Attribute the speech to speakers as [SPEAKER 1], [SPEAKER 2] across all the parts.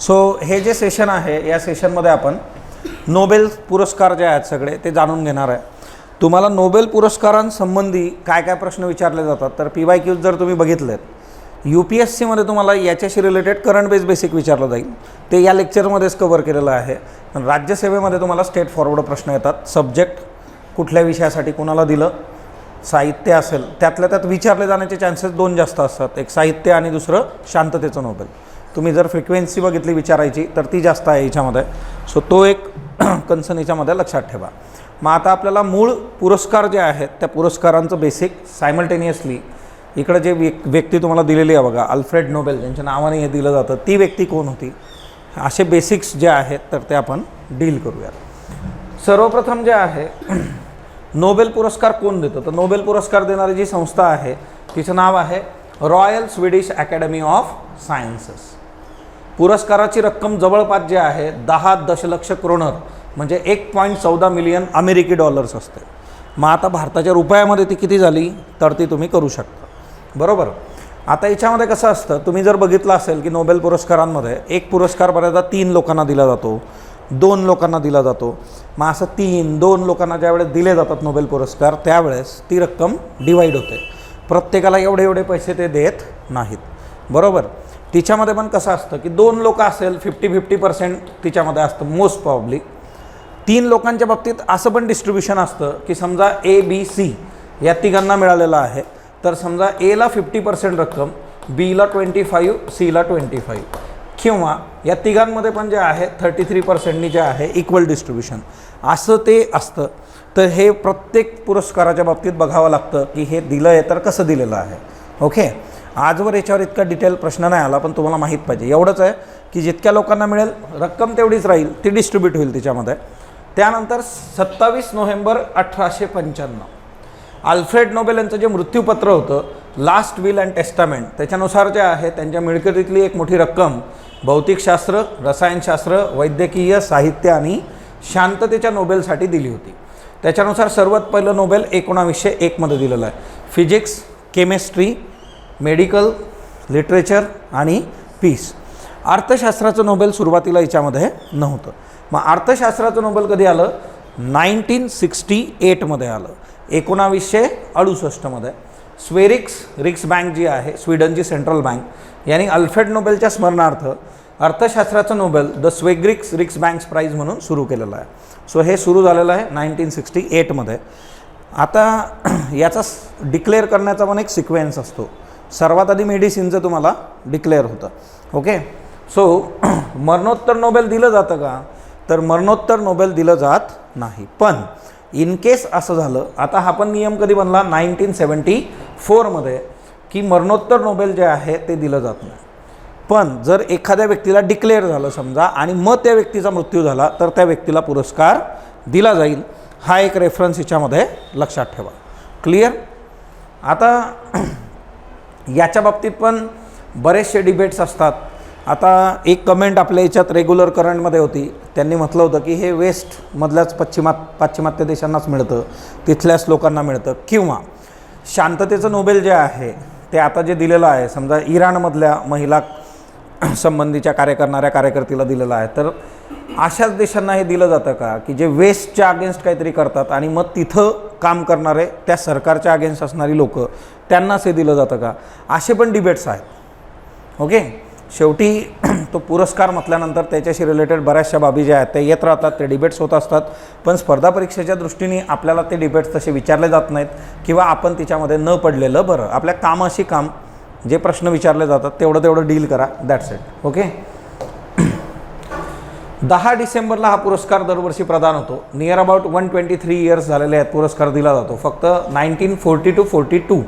[SPEAKER 1] So हे जे session आहे या सेशनमध्ये आपण नोबेल पुरस्कार जे आहेत सगळे ते जाणून घेणार आहे. तुम्हाला नोबेल पुरस्कारांसंबंधी काय काय प्रश्न विचारले जातात तर PYQs जर तुम्ही बघितलेत UPSC मध्ये तुम्हाला याच्याशी रिलेटेड करंट बेस बेसिक विचारलं जाईल, ते या लेक्चरमध्येच कव्हर केलेलं आहे. पण राज्यसेवेमध्ये तुम्हाला स्ट्रेट फॉरवर्ड प्रश्न येतात. सब्जेक्ट कुठल्या विषयासाठी कोणाला दिलं, साहित्य असेल त्यातल्या त्यात विचारले जाण्याचे चान्सेस दोन जास्त असतात, एक साहित्य आणि दुसरं शांततेचं नोबेल. तुम्ही जर फ्रिक्वेन्सी बघितली विचारायची तर ती जास्त आहे याच्यामध्ये. सो तो एक कन्सर्न याच्यामध्ये लक्षात ठेवा. मग आता आपल्याला मूळ पुरस्कार जे आहेत त्या पुरस्कारांचं बेसिक सायमल्टेनियसली इकडे जे व्यक्ती तुम्हाला दिलेली आहे बघा, अल्फ्रेड नोबेल ज्यांच्या नावाने हे दिलं जातं, ती व्यक्ती कोण होती, असे बेसिक्स जे आहेत तर ते आपण डील करूयात. सर्वप्रथम जे आहे नोबेल पुरस्कार कोण देतं, तर नोबेल पुरस्कार देणारी जी संस्था आहे तिचं नाव आहे royal Swedish academy of sciences. पुरस्काराची रक्कम जवळपास जे आहे 10 दशलक्ष क्रोनर म्हणजे 1.14 मिलियन अमेरिकी डॉलर्स असते. मग आता भारताच्या रुपयामध्ये ती किती झाली तर ती तुम्ही करू शकता, बरोबर. आता याच्यामध्ये कसं असतं, तुम्ही जर बघितलं असेल की नोबेल पुरस्कारांमध्ये एक पुरस्कार बऱ्याचदा 3 लोकांना दिला जातो, 2 लोकांना दिला जातो. मग असं 3-2 लोकांना ज्यावेळेस दिले जातात नोबेल पुरस्कार त्यावेळेस ती रक्कम डिवाईड होते. प्रत्येकाला एवढे पैसे ते देत नाहीत, बरोबर. तिच्यामध्ये पण कसं असतं की 2 लोक असेल 50-50% तिच्यामध्ये असतं मोस्ट प्रॉब्ली. 3 लोकांच्या बाबतीत असं पण डिस्ट्रीब्युशन असतं की समजा ABC या तिघांना मिळालेलं आहे, तर समजा Aला 50% रक्कम, Bला 25, Cला 25, किंवा या तिघांमध्ये पण जे आहे 33% जे आहे इक्वल डिस्ट्रीब्युशन असं ते असतं. तर हे प्रत्येक पुरस्काराच्या बाबतीत बघावं लागतं की हे दिलं आहे तर कसं दिलेलं आहे. ओके, आजवर याच्यावर इतका डिटेल प्रश्न नाही आला, पण तुम्हाला माहीत पाहिजे एवढंच आहे की जितक्या लोकांना मिळेल रक्कम तेवढीच राहील, ती डिस्ट्रीब्यूट होईल तिच्यामध्ये. त्यानंतर 27 नोव्हेंबर 1895 अल्फ्रेड नोबेल यांचं जे मृत्यूपत्र होतं लास्ट विल अँड टेस्टामेंट, त्याच्यानुसार जे आहे त्यांच्या मिळकतीतली एक मोठी रक्कम भौतिकशास्त्र, रसायनशास्त्र, वैद्यकीय, साहित्य आणि शांततेच्या नोबेलसाठी दिली होती. त्याच्यानुसार सर्वात पहिलं नोबेल 1901 मध्ये दिलेलं आहे. फिजिक्स, केमिस्ट्री, मेडिकल, लिटरेचर आणि पीस. अर्थशास्त्राचं नोबेल सुरुवातीला याच्यामध्ये नव्हतं. मग अर्थशास्त्राचं नोबेल कधी आलं, 1968 मध्ये आलं, 1968 मध्ये. रिक्स बँक जी आहे स्वीडनची सेंट्रल बँक यांनी अल्फ्रेड नोबेलच्या स्मरणार्थ अर्थशास्त्राचं नोबेल द रिक्स बँक्स प्राईज म्हणून सुरू केलेलं आहे. सो हे सुरू झालेलं आहे 1968 मध्ये. आता याचा डिक्लेअर करण्याचा पण एक सिक्वेन्स असतो. सर्वात आधी मेडिसिनचं तुम्हाला डिक्लेअर होतं. ओके, सो मरणोत्तर नोबेल दिलं जातं का, तर मरणोत्तर नोबेल दिलं जात नाही. पण इन केस असं झालं, आता हा पण नियम कधी बनला 1974 मध्ये की मरणोत्तर नोबेल जे आहे ते दिलं जात नाही. पण जर एखाद्या व्यक्तीला डिक्लेअर झालं समजा आणि मग त्या व्यक्तीचा मृत्यू झाला तर त्या व्यक्तीला पुरस्कार दिला जाईल. हा एक रेफरन्स याच्यामध्ये लक्षात ठेवा. क्लिअर. आता याच्या बाबतीत पण बरेचसे डिबेट्स असतात. आता एक कमेंट आपल्या याच्यात रेग्युलर करंटमध्ये होती, त्यांनी म्हटलं होतं की हे वेस्टमधल्याच पाश्चिमात्य देशांनाच मिळतं, तिथल्याच लोकांना मिळतं, किंवा शांततेचं नोबेल जे आहे ते आता जे दिलेलं आहे समजा इराणमधल्या महिला संबंधीच्या कार्य करणाऱ्या कार्यकर्तीला दिलेलं आहे, तर अशाच देशांना हे दिलं जातं का की जे वेस्टच्या अगेन्स्ट काहीतरी करतात आणि मग तिथं काम करणारे त्या सरकारच्या अगेन्स्ट असणारी लोक त्यांनाच हे दिलं जातं का, असे पण डिबेट्स आहेत. ओके, शेवटी तो पुरस्कार म्हटल्यानंतर त्याच्याशी रिलेटेड बऱ्याचशा बाबी ज्या आहेत ते येत राहतात, ते डिबेट्स होत असतात. पण स्पर्धा परीक्षेच्या दृष्टीने आपल्याला ते डिबेट्स तसे विचारले जात नाहीत किंवा आपण तिच्यामध्ये न पडलेलं बरं. आपल्या कामाशी काम, जे प्रश्न विचारले जातात तेवढं डील करा, दॅट्स इट. ओके. 10 डिसेंबरला हा पुरस्कार दरवर्षी प्रदान होतो. नियर अबाउट 123 इयर्स झालेले आहेत पुरस्कार दिला जातो. फक्त 1940-42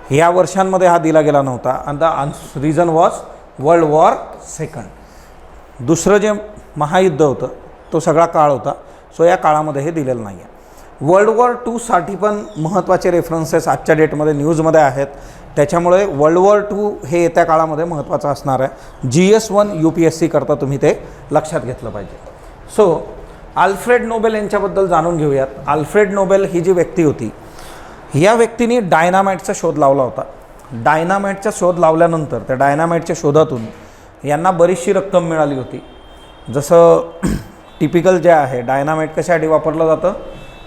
[SPEAKER 1] ह्या वर्षांमध्ये हा दिला गेला नव्हता. आणि the reason was world war second. दुसरं जे महायुद्ध होतं तो सगळा काळ होता. सो या काळामध्ये हे दिलेलं नाही आहे. वर्ल्ड वॉर 2 साठी पण महत्त्वाचे रेफरन्सेस आजच्या डेटमध्ये न्यूजमध्ये आहेत. त्याच्यामुळे वर्ल्ड वॉर 2 हे येत्या काळामध्ये महत्त्वाचं असणार आहे. GS1 UPSC करता तुम्ही ते लक्षात घेतलं पाहिजे. सो अल्फ्रेड नोबेल यांच्याबद्दल जाणून घेऊयात. अल्फ्रेड नोबेल ही जी व्यक्ती होती, या व्यक्तीने डायनामाइटचा शोध लावला होता. डायनामाइटचा शोध लावल्यानंतर त्या डायनामाइटच्या शोधातून यांना बरीचशी रक्कम मिळाली होती. जसं टिपिकल जे आहे डायनामाइट कशासाठी वापरलं जातं,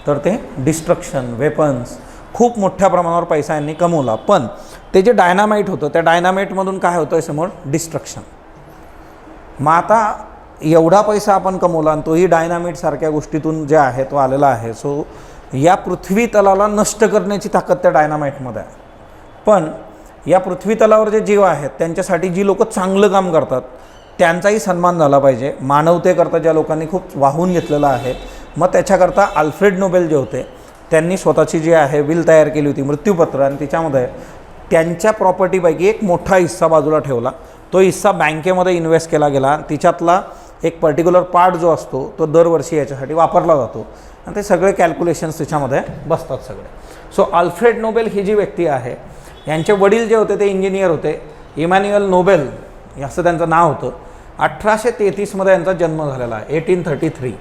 [SPEAKER 1] तर ते डिस्ट्रक्शन, वेपन्स, खूप मोठ्या प्रमाणावर पैसा यांनी कमवला. पण ते जे डायनामाइट होतं त्या डायनामाइटमधून काय होतं आहे समोर, डिस्ट्रक्शन. मग आता एवढा पैसा आपण कमवला आणि तोही डायनामाइटसारख्या गोष्टीतून जे आहे तो आलेला आहे. सो या पृथ्वी तलाला नष्ट करण्याची ताकद त्या डायनामाइटमध्ये आहे. पण या पृथ्वी तलावर जे जीव आहेत त्यांच्यासाठी जी लोक चांगलं काम करतात त्यांचाही सन्मान झाला पाहिजे. मानवतेकरता ज्या लोकांनी खूप वाहून घेतलेलं आहे, मग त्याच्याकरता अल्फ्रेड नोबेल जे होते त्यांनी स्वतःची जी आहे विल तयार केली होती, मृत्यूपत्र, आणि तिच्यामध्ये त्यांच्या प्रॉपर्टीपैकी एक मोठा हिस्सा बाजूला ठेवला. तो हिस्सा बँकेमध्ये इन्व्हेस्ट केला गेला. तिच्यातला एक पर्टिक्युलर पार्ट जो असतो तो दरवर्षी याच्यासाठी वापरला जातो आणि ते सगळे कॅल्क्युलेशन्स त्याच्यामध्ये बसतात सगळे. सो अल्फ्रेड नोबेल ही जी व्यक्ती आहे, यांचे वडील जे होते ते इंजिनियर होते. इमॅन्युएल नोबेल असं त्यांचं नाव होतं. 1833मध्ये यांचा जन्म झालेला आहे, 1833,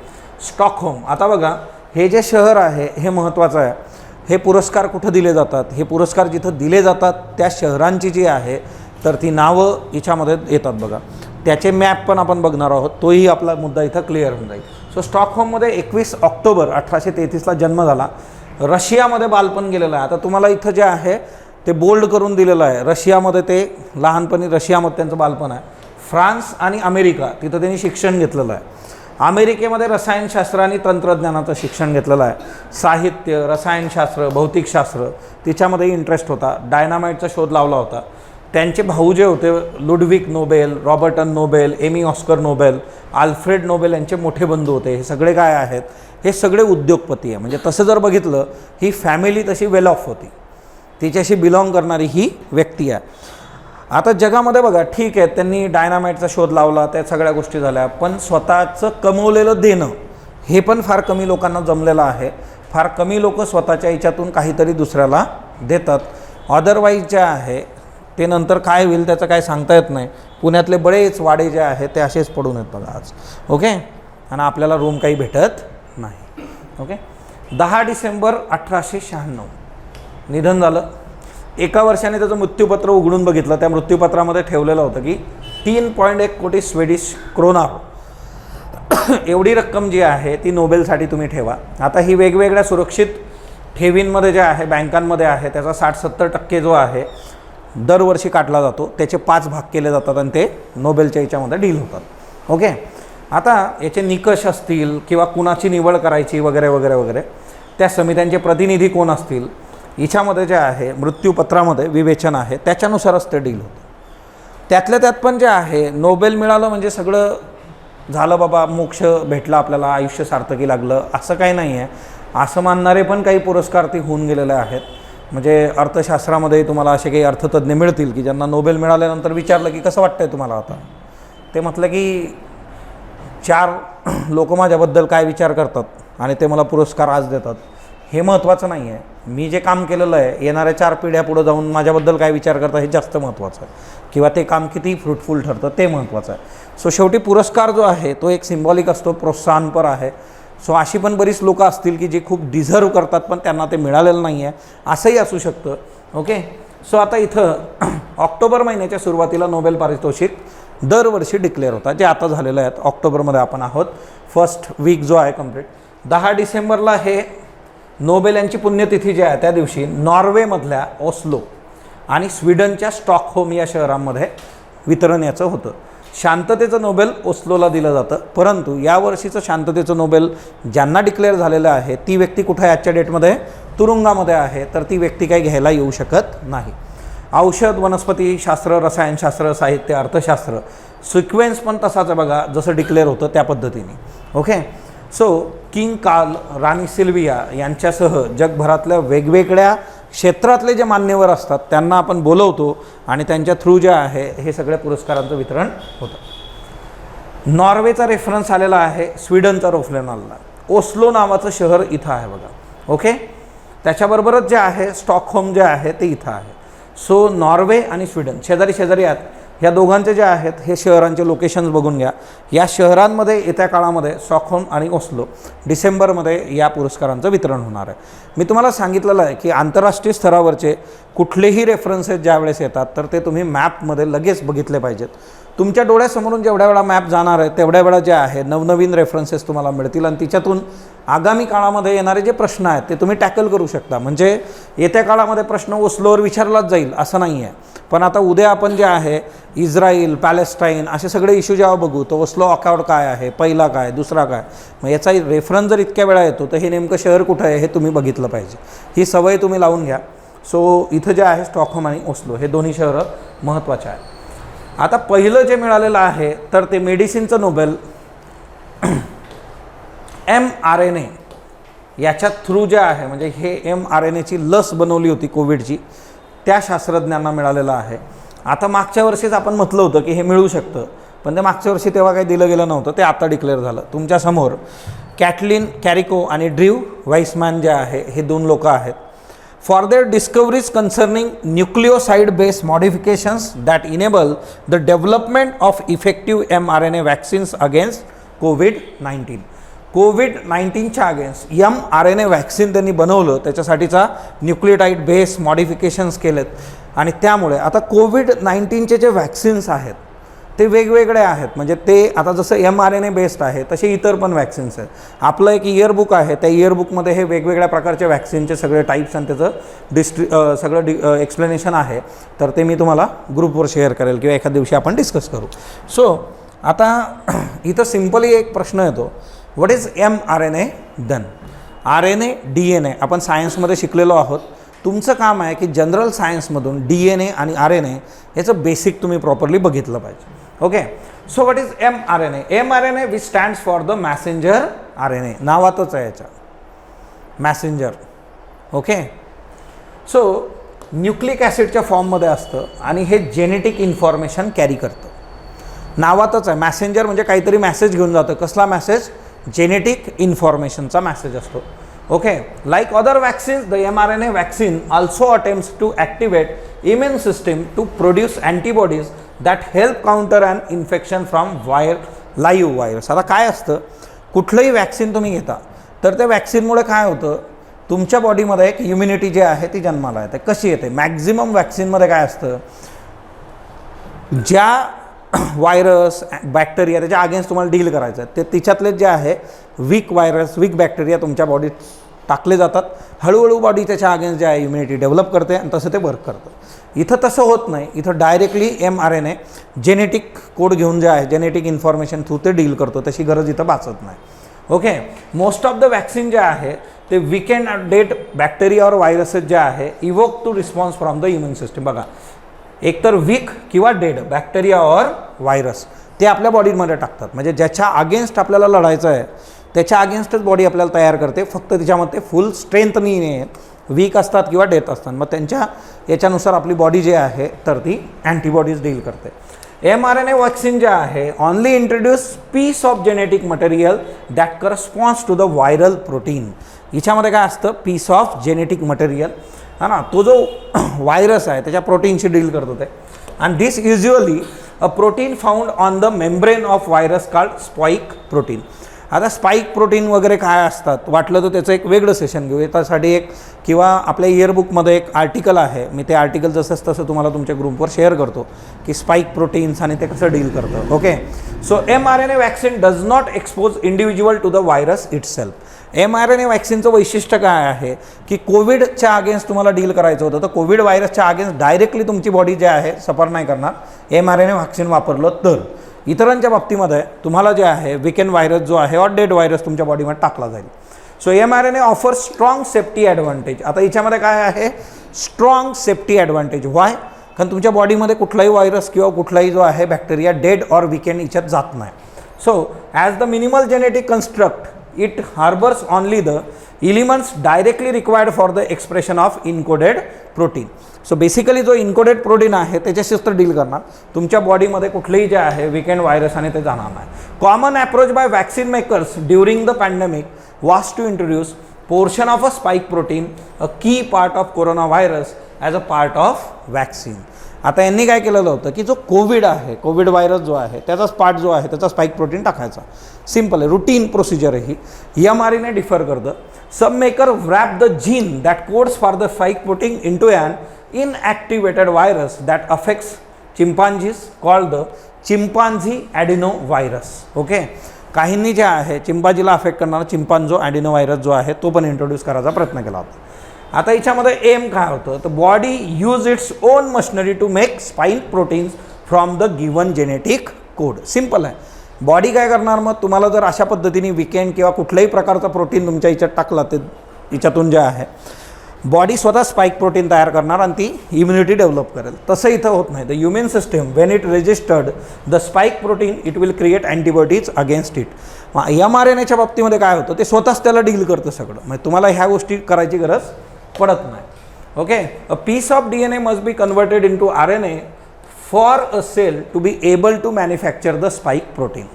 [SPEAKER 1] स्टॉकहोम. आता बघा, हे जे शहर आहे हे महत्त्वाचं आहे. हे पुरस्कार कुठं दिले जातात, हे पुरस्कार जिथं दिले जातात त्या शहरांची जी आहे तर ती नावं हिच्यामध्ये येतात बघा. त्याचे मॅप पण आपण बघणार आहोत, तोही आपला मुद्दा इथं क्लिअर होऊन जाईल. सो स्टॉकहोममध्ये 21 ऑक्टोबर 1833ला जन्म झाला. रशियामध्ये बालपण गेलेलं आहे. आता तुम्हाला इथं जे आहे ते बोल्ड करून दिलेलं आहे. रशियामध्ये ते लहानपणी रशियामध्ये त्यांचं बालपण आहे. फ्रान्स आणि अमेरिका तिथं त्यांनी शिक्षण घेतलेलं आहे. अमेरिकेमध्ये रसायनशास्त्र आणि तंत्रज्ञानाचं शिक्षण घेतलेलं आहे. साहित्य, रसायनशास्त्र, भौतिकशास्त्र तिच्यामध्ये इंटरेस्ट होता. डायनामाइटचा शोध लावला होता. त्यांचे भाऊ जे होते Ludvig Nobel, Robert Nobel, Emil Oscar Nobel, Alfred Nobel यांचे मोठे बंधू होते. हे सगळे काय आहेत, हे सगळे उद्योगपती आहे. म्हणजे तसं जर बघितलं ही फॅमिली तशी वेल ऑफ होती, तिच्याशी बिलॉंग करणारी ही व्यक्ती आहे. आता जगामध्ये बघा, ठीक आहे त्यांनी डायनामाइटचा शोध लावला, त्या सगळ्या गोष्टी झाल्या, पण स्वतःचं कमवलेलं देणं हे पण फार कमी लोकांना जमलेलं आहे. फार कमी लोक स्वतःच्या याच्यातून काहीतरी दुसऱ्याला देतात. अदरवाईज जे आहे ते नंतर काय होईल त्याचं काय सांगता येत नाही. पुण्यातले बरेच वाडे जे आहे ते असेच पडून आहेत बघा आज. ओके, आणि आपल्याला रूम काही भेटत नाही. ओके, 10 डिसेंबर 1896 निधन झालं. एका वर्षाने त्याचं मृत्यूपत्र उघडून बघितलं. त्या मृत्यूपत्रामध्ये ठेवलेलं होतं की 3.1 कोटी स्वीडिश क्रोनार एवढी रक्कम जी आहे ती नोबेलसाठी तुम्ही ठेवा. आता ही वेगवेगळ्या सुरक्षित ठेवींमध्ये जे आहे बँकांमध्ये आहे त्याचा 60-70% जो आहे दरवर्षी काटला जातो. त्याचे 5 भाग केले जातात आणि ते नोबेलच्या याच्यामध्ये डील होतात. ओके, आता याचे निकष असतील किंवा कुणाची निवड करायची वगैरे वगैरे वगैरे, त्या समित्यांचे प्रतिनिधी कोण असतील हिच्यामध्ये जे आहे मृत्यूपत्रामध्ये विवेचन आहे, त्याच्यानुसारच ते डील होतं. त्यातल्या त्यात पण जे आहे नोबेल मिळालं म्हणजे सगळं झालं बाबा, मोक्ष भेटला आपल्याला, आयुष्य सार्थकी लागलं असं काही नाही आहे. असं मानणारे पण काही पुरस्कार ते होऊन गेलेले आहेत. म्हणजे अर्थशास्त्रामध्ये तुम्हाला असे काही अर्थतज्ञ मिळतील की ज्यांना नोबेल मिळाल्यानंतर विचारलं की कसं वाटतंय तुम्हाला आता, ते म्हटलं की 4 लोक माझ्याबद्दल काय विचार करतात आणि ते मला पुरस्कार आज देतात हे महत्त्वाचं नाही आहे. मी जे काम केलेलं आहे येणाऱ्या 4 पिढ्या पुढं जाऊन माझ्याबद्दल काय विचार करतात हे जास्त महत्त्वाचं आहे, किंवा ते काम किती फ्रुटफुल ठरतं ते महत्त्वाचं आहे. सो शेवटी पुरस्कार जो आहे तो एक सिम्बॉलिक असतो, प्रोत्साहनपर आहे. सो अशी पण बरीच लोकं असतील की जे खूप डिझर्व करतात पण त्यांना ते मिळालेलं नाही आहे, असंही असू शकतं. ओके, सो आता इथं ऑक्टोबर महिन्याच्या सुरुवातीला नोबेल पारितोषिक दरवर्षी डिक्लेअर होता, जे आता झालेलं आहे. ऑक्टोबरमध्ये आपण आहोत, फर्स्ट वीक जो आहे कंप्लीट. 10 डिसेंबरला हे नोबेल यांची पुण्यतिथी जी आहे त्या दिवशी नॉर्वेमधल्या ओस्लो आणि स्वीडनच्या स्टॉकहोम या शहरांमध्ये वितरण याचं होतं. शांततेचं नोबेल ओस्लोला दिलं जातं, परंतु यावर्षीचं शांततेचं नोबेल ज्यांना डिक्लेअर झालेलं आहे ती व्यक्ती कुठं आहे आजच्या डेटमध्ये, तुरुंगामध्ये आहे, तर ती व्यक्ती काही घ्यायला येऊ शकत नाही. औषध, वनस्पतीशास्त्र, रसायनशास्त्र, साहित्य, अर्थशास्त्र सिक्वेन्स पण तसाच आहे बघा, जसं डिक्लेअर होतं त्या पद्धतीने. ओके, सो किंग कार्ल, राणी सिल्विया यांच्यासह जगभरातल्या वेगवेगळ्या क्षेत्रातले जे मान्यवर असतात त्यांना आपण बोलवतो आणि त्यांच्या थ्रू जे आहे हे सगळ्या पुरस्कारांचं वितरण होतं. नॉर्वेचा रेफरन्स आलेला आहे, स्वीडनचा रेफरन्स आलेला आहे. ओस्लो नावाचं शहर इथं आहे बघा. ओके, त्याच्याबरोबरच जे आहे स्टॉकहोम जे आहे ते इथं आहे. सो नॉर्वे आणि स्वीडन शेजारी शेजारी आहेत. ह्या दोघांचे जे आहेत हे शहरांचे लोकेशन्स बघून घ्या. या शहरांमध्ये येत्या काळामध्ये स्टॉकहोम आणि ओस्लो डिसेंबरमध्ये या पुरस्कारांचं वितरण होणार आहे. मी तुम्हाला सांगितलेलं आहे की आंतरराष्ट्रीय स्तरावरचे कुठलेही रेफरन्सेस ज्यावेळेस येतात तर ते तुम्ही मॅपमध्ये लगेच बघितले पाहिजेत. तुमच्या डोळ्यासमोरून जेवढ्या वेळा मॅप जाणार आहे तेवढ्या वेळा जे आहे नवनवीन रेफरन्सेस तुम्हाला मिळतील आणि तिच्यातून आगामी काळामध्ये येणारे जे प्रश्न आहेत ते तुम्ही टॅकल करू शकता. म्हणजे येत्या काळामध्ये प्रश्न ओस्लोवर विचारलाच जाईल असं नाही आहे, पण आता उद्या आपण जे आहे इस्रायल, पॅलेस्टाईन असे सगळे इश्यू जेव्हा बघू तर ओस्लो अकॉर्ड काय आहे, पहिला काय, दुसरा काय, मग याचा रेफरन्स जर इतक्या वेळा येतो तर हे नेमकं शहर कुठं आहे हे तुम्ही बघितलं पाहिजे. ही सवय तुम्ही लावून घ्या. सो इथं जे आहे स्टॉकहोम आणि ओस्लो हे दोन्ही शहरं महत्त्वाचे आहेत. आता पहिलं जे मिळालेलं आहे तर ते मेडिसिनचं नोबेल mRNA याच्या थ्रू जे आहे, म्हणजे हे mRNAची लस बनवली होती कोविडची, त्या शास्त्रज्ञांना मिळालेलं आहे. आता मागच्या वर्षीच आपण म्हटलं होतं की हे मिळू शकतं, पण ते मागच्या वर्षी तेव्हा काही दिलं गेलं नव्हतं, ते आता डिक्लेअर झालं. तुमच्यासमोर कॅटलिन कॅरिको आणि ड्रीव वाईसमॅन जे आहे हे दोन लोक आहेत. For their discoveries concerning nucleoside based modifications that enable the development of effective mRNA vaccines against कोविड-19. कोविड-19च्या अगेन्स्ट mRNA वॅक्सिन त्यांनी बनवलं, त्याच्यासाठीचा न्यूक्लियोटाईड बेस मॉडिफिकेशन्स केलेत आणि त्यामुळे आता कोविड-19चे जे वॅक्सिन्स आहेत ते वेगवेगळे आहेत. म्हणजे ते आता जसं mRNA बेस्ड आहे तसे इतर पण वॅक्सिन्स आहेत. आपलं एक इयरबुक आहे, त्या इयरबुकमध्ये हे वेगवेगळ्या प्रकारच्या वॅक्सिनचे सगळे टाईप्स आणि त्याचं सगळं एक्सप्लेनेशन आहे, तर ते मी तुम्हाला ग्रुपवर शेअर करेल किंवा एखाद्या दिवशी आपण डिस्कस करू. सो आता इथं सिम्पली एक प्रश्न येतो, what is mRNA then? RNA DNA आपण सायन्समध्ये शिकलेलो आहोत. तुमचं काम आहे की जनरल सायन्समधून DNA आणि RNA याचं बेसिक तुम्ही प्रॉपरली बघितलं पाहिजे. Okay, so what is mRNA? mRNA which stands for the Messenger RNA. नावातच आहे याच्या मॅसेंजर. ओके, सो न्यूक्लिक ॲसिडच्या फॉर्ममध्ये असतं आणि हे जेनेटिक इन्फॉर्मेशन कॅरी करतं. नावातच आहे मॅसेंजर, म्हणजे काहीतरी मॅसेज घेऊन जातं. कसला मॅसेज? जेनेटिक इन्फॉर्मेशनचा मॅसेज असतो. Okay, like other vaccines the mRNA vaccine also attempts to activate immune system to produce antibodies that help counter an infection from live virus. आता काय असतं, कुठलंही वॅक्सिन तुम्ही घेता तर त्या वॅक्सिनमुळे काय होतं, तुमच्या बॉडीमध्ये एक इम्युनिटी जी आहे ती जन्माला येते. कशी येते? मॅक्झिमम वॅक्सिनमध्ये काय असतं, ज्या व्हायरस बॅक्टेरिया त्याच्या अगेन्स्ट तुम्हाला डील करायचं आहे ते तिच्यातले जे आहे वीक व्हायरस, वीक बॅक्टेरिया तुमच्या बॉडीत टाकले जातात. हळूहळू बॉडी त्याच्या अगेन्स्ट जे आहे इम्युनिटी डेव्हलप करते आणि तसं ते वर्क करतं. इथं तसं होत नाही. इथं डायरेक्टली mRNA जेनेटिक कोड घेऊन जे आहे जेनेटिक इन्फॉर्मेशन थ्रू ते डील करतो. तशी गरज इथं भासत नाही. Okay, most of the vaccine जे आहे ते वीकेंड डेट बॅक्टेरिया और व्हायरसेस जे आहे evoke to response from the immune system. बघा, एकतर वीक किंवा डेड बॅक्टेरिया और व्हायरस ते आपल्या बॉडीमध्ये टाकतात. म्हणजे ज्याच्या अगेन्स्ट आपल्याला लढायचं आहे त्याच्या अगेन्स्टच बॉडी आपल्याला तयार करते. फक्त तिच्यामध्ये फुल स्ट्रेंथ नाही आहे, वीक असतात किंवा डेथ असतात. मग त्यांच्या याच्यानुसार आपली बॉडी जे आहे तर ती अँटीबॉडीज डील करते. mRNA वॅक्सिन जे आहे only introduce piece of genetic material that corresponds to the viral protein. हिच्यामध्ये काय असतं, पीस ऑफ जेनेटिक मटेरियल, हा ना, तो जो व्हायरस आहे त्याच्या प्रोटीनशी डील करतो ते. And this usually a protein found on the membrane of virus called spike protein. आता स्पाइक प्रोटीन वगैरे काय असतात वाटलं तर त्याचं एक वेगळं सेशन घेऊ. त्यासाठी एक किंवा आपल्या इयरबुकमध्ये एक आर्टिकल आहे, मी ते आर्टिकल जसंच तसं तुम्हाला तुमच्या ग्रुपवर शेअर करतो की स्पाइक प्रोटीन्स आणि ते कसं डील करतं. Okay, so mRNA vaccine does not expose individual to the virus itself. mRNA वॅक्सिनचं वैशिष्ट्य काय आहे की कोविडच्या अगेन्स्ट तुम्हाला डील करायचं होतं तर कोविड व्हायरसच्या अगेन्स्ट डायरेक्टली तुमची बॉडी जे आहे सफर नाही करणार mRNA वॅक्सिन वापरलं तर. इतरांच्या बाबतीमध्ये तुम्हाला जे आहे वीकेंड व्हायरस जो आहे और डेड व्हायरस तुमच्या बॉडीमध्ये टाकला जाईल. So mRNA offer strong safety advantage. आता याच्यामध्ये काय आहे, स्ट्रॉंग सेफ्टी ॲडव्हान्टेज. व्हाय? कारण तुमच्या बॉडीमध्ये कुठलाही व्हायरस किंवा कुठलाही जो आहे बॅक्टेरिया डेड और वीकेंड याच्यात जात नाही. So as the minimal genetic construct it harbours only the elements directly required for the expression of encoded protein. So basically जो इनकोडेड प्रोटीन आहे त्याच्याशीच तर डील करणार. तुमच्या बॉडीमध्ये कुठलेही जे आहे वीकेंड व्हायरस आणि ते जाणार नाही. Common approach by vaccine makers during the pandemic was to introduce portion of a spike protein, a key part of corona virus as a part of vaccine. आता यांनी काय केलेलं होतं की जो कोविड आहे, कोविड व्हायरस जो आहे त्याचाच पार्ट जो आहे त्याचा स्पाइक प्रोटीन टाकायचा. सिम्पल आहे, रुटीन प्रोसिजर आहे ही. mRNA डिफर करतं. सब maker wrap the gene that codes for the spike protein into an inactivated virus that affects chimpanzees called the chimpanzee adeno virus. Okay, काहींनी जे आहे चिंपांझीला अफेक्ट करणारा चिंपांझो ॲडिनो virus जो आहे तो पण इंट्रोड्यूस करायचा प्रयत्न केला होता. आता याच्यामध्ये एम काय होतं, तर body use its own machinery to make spike proteins from the given genetic code. Simple आहे. बॉडी काय करणार, मग तुम्हाला जर अशा पद्धतीने विकेंड किंवा कुठल्याही प्रकारचा प्रोटीन तुमच्या याच्यात टाकला ते याच्यातून जे आहे बॉडी स्वतः स्पाइक प्रोटीन तयार करणार आणि ती इम्युनिटी डेव्हलप करेल. तसं इथं होत नाही. The human system when it registered the spike protein it will create antibodies against it. mRNAच्या बाबतीमध्ये काय होतं, ते स्वतःच त्याला डील करतं सगळं. म्हणजे तुम्हाला ह्या गोष्टी करायची गरज पडत नाही. Okay, a piece of DNA must be converted in to RNA for a cell to be able to manufacture the spike protein.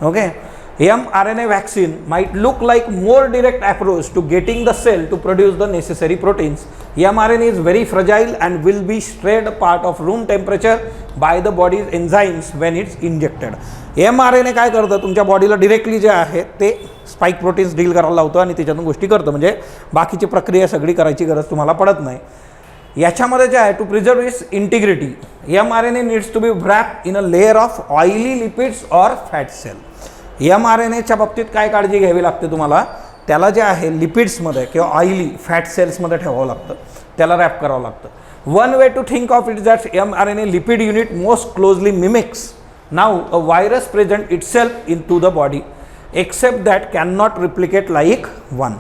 [SPEAKER 1] Okay, mRNA vaccine might look like more direct approach to getting the cell to produce the necessary proteins. mRNA is very fragile and will be strayed part of room temperature by the body's enzymes when it's injected. mRNA काय करतं, तुमच्या बॉडीला directly जे आहे ते spike proteins deal करायला लावतं आणि त्याच्यातून गोष्टी करतं. म्हणजे बाकीची प्रक्रिया सगळी करायची गरज तुम्हाला पडत नाही. याच्यामध्ये जे आहे to preserve its integrity mRNA needs to be wrap in a layer of oily lipids or fat cell. mRNAच्या बाबतीत काय काळजी घ्यावी लागते तुम्हाला, त्याला जे आहे लिपिड्समध्ये किंवा ऑइली फॅट सेल्समध्ये ठेवावं लागतं, त्याला रॅप करावं लागतं. One way to think of it that mRNA lipid unit most closely mimics now a virus present itself in to the body except that can not replicate like one.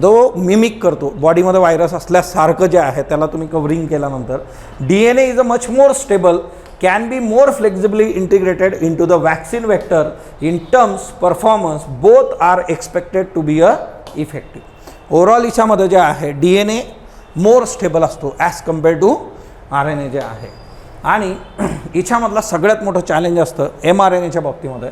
[SPEAKER 1] जो mimic करतो बॉडीमध्ये virus असल्यासारखं जे आहे त्याला तुम्ही covering केल्यानंतर DNA is a much more stable, can be more flexibly integrated into the vaccine vector. In terms performance both are expected to be effective. Overall याच्यामध्ये जे आहे DNA मोर स्टेबल असतो ॲज कम्पेअर टू RNA जे आहे. आणि याच्यामधला सगळ्यात मोठं challenge असतं mRNAच्या बाबतीमध्ये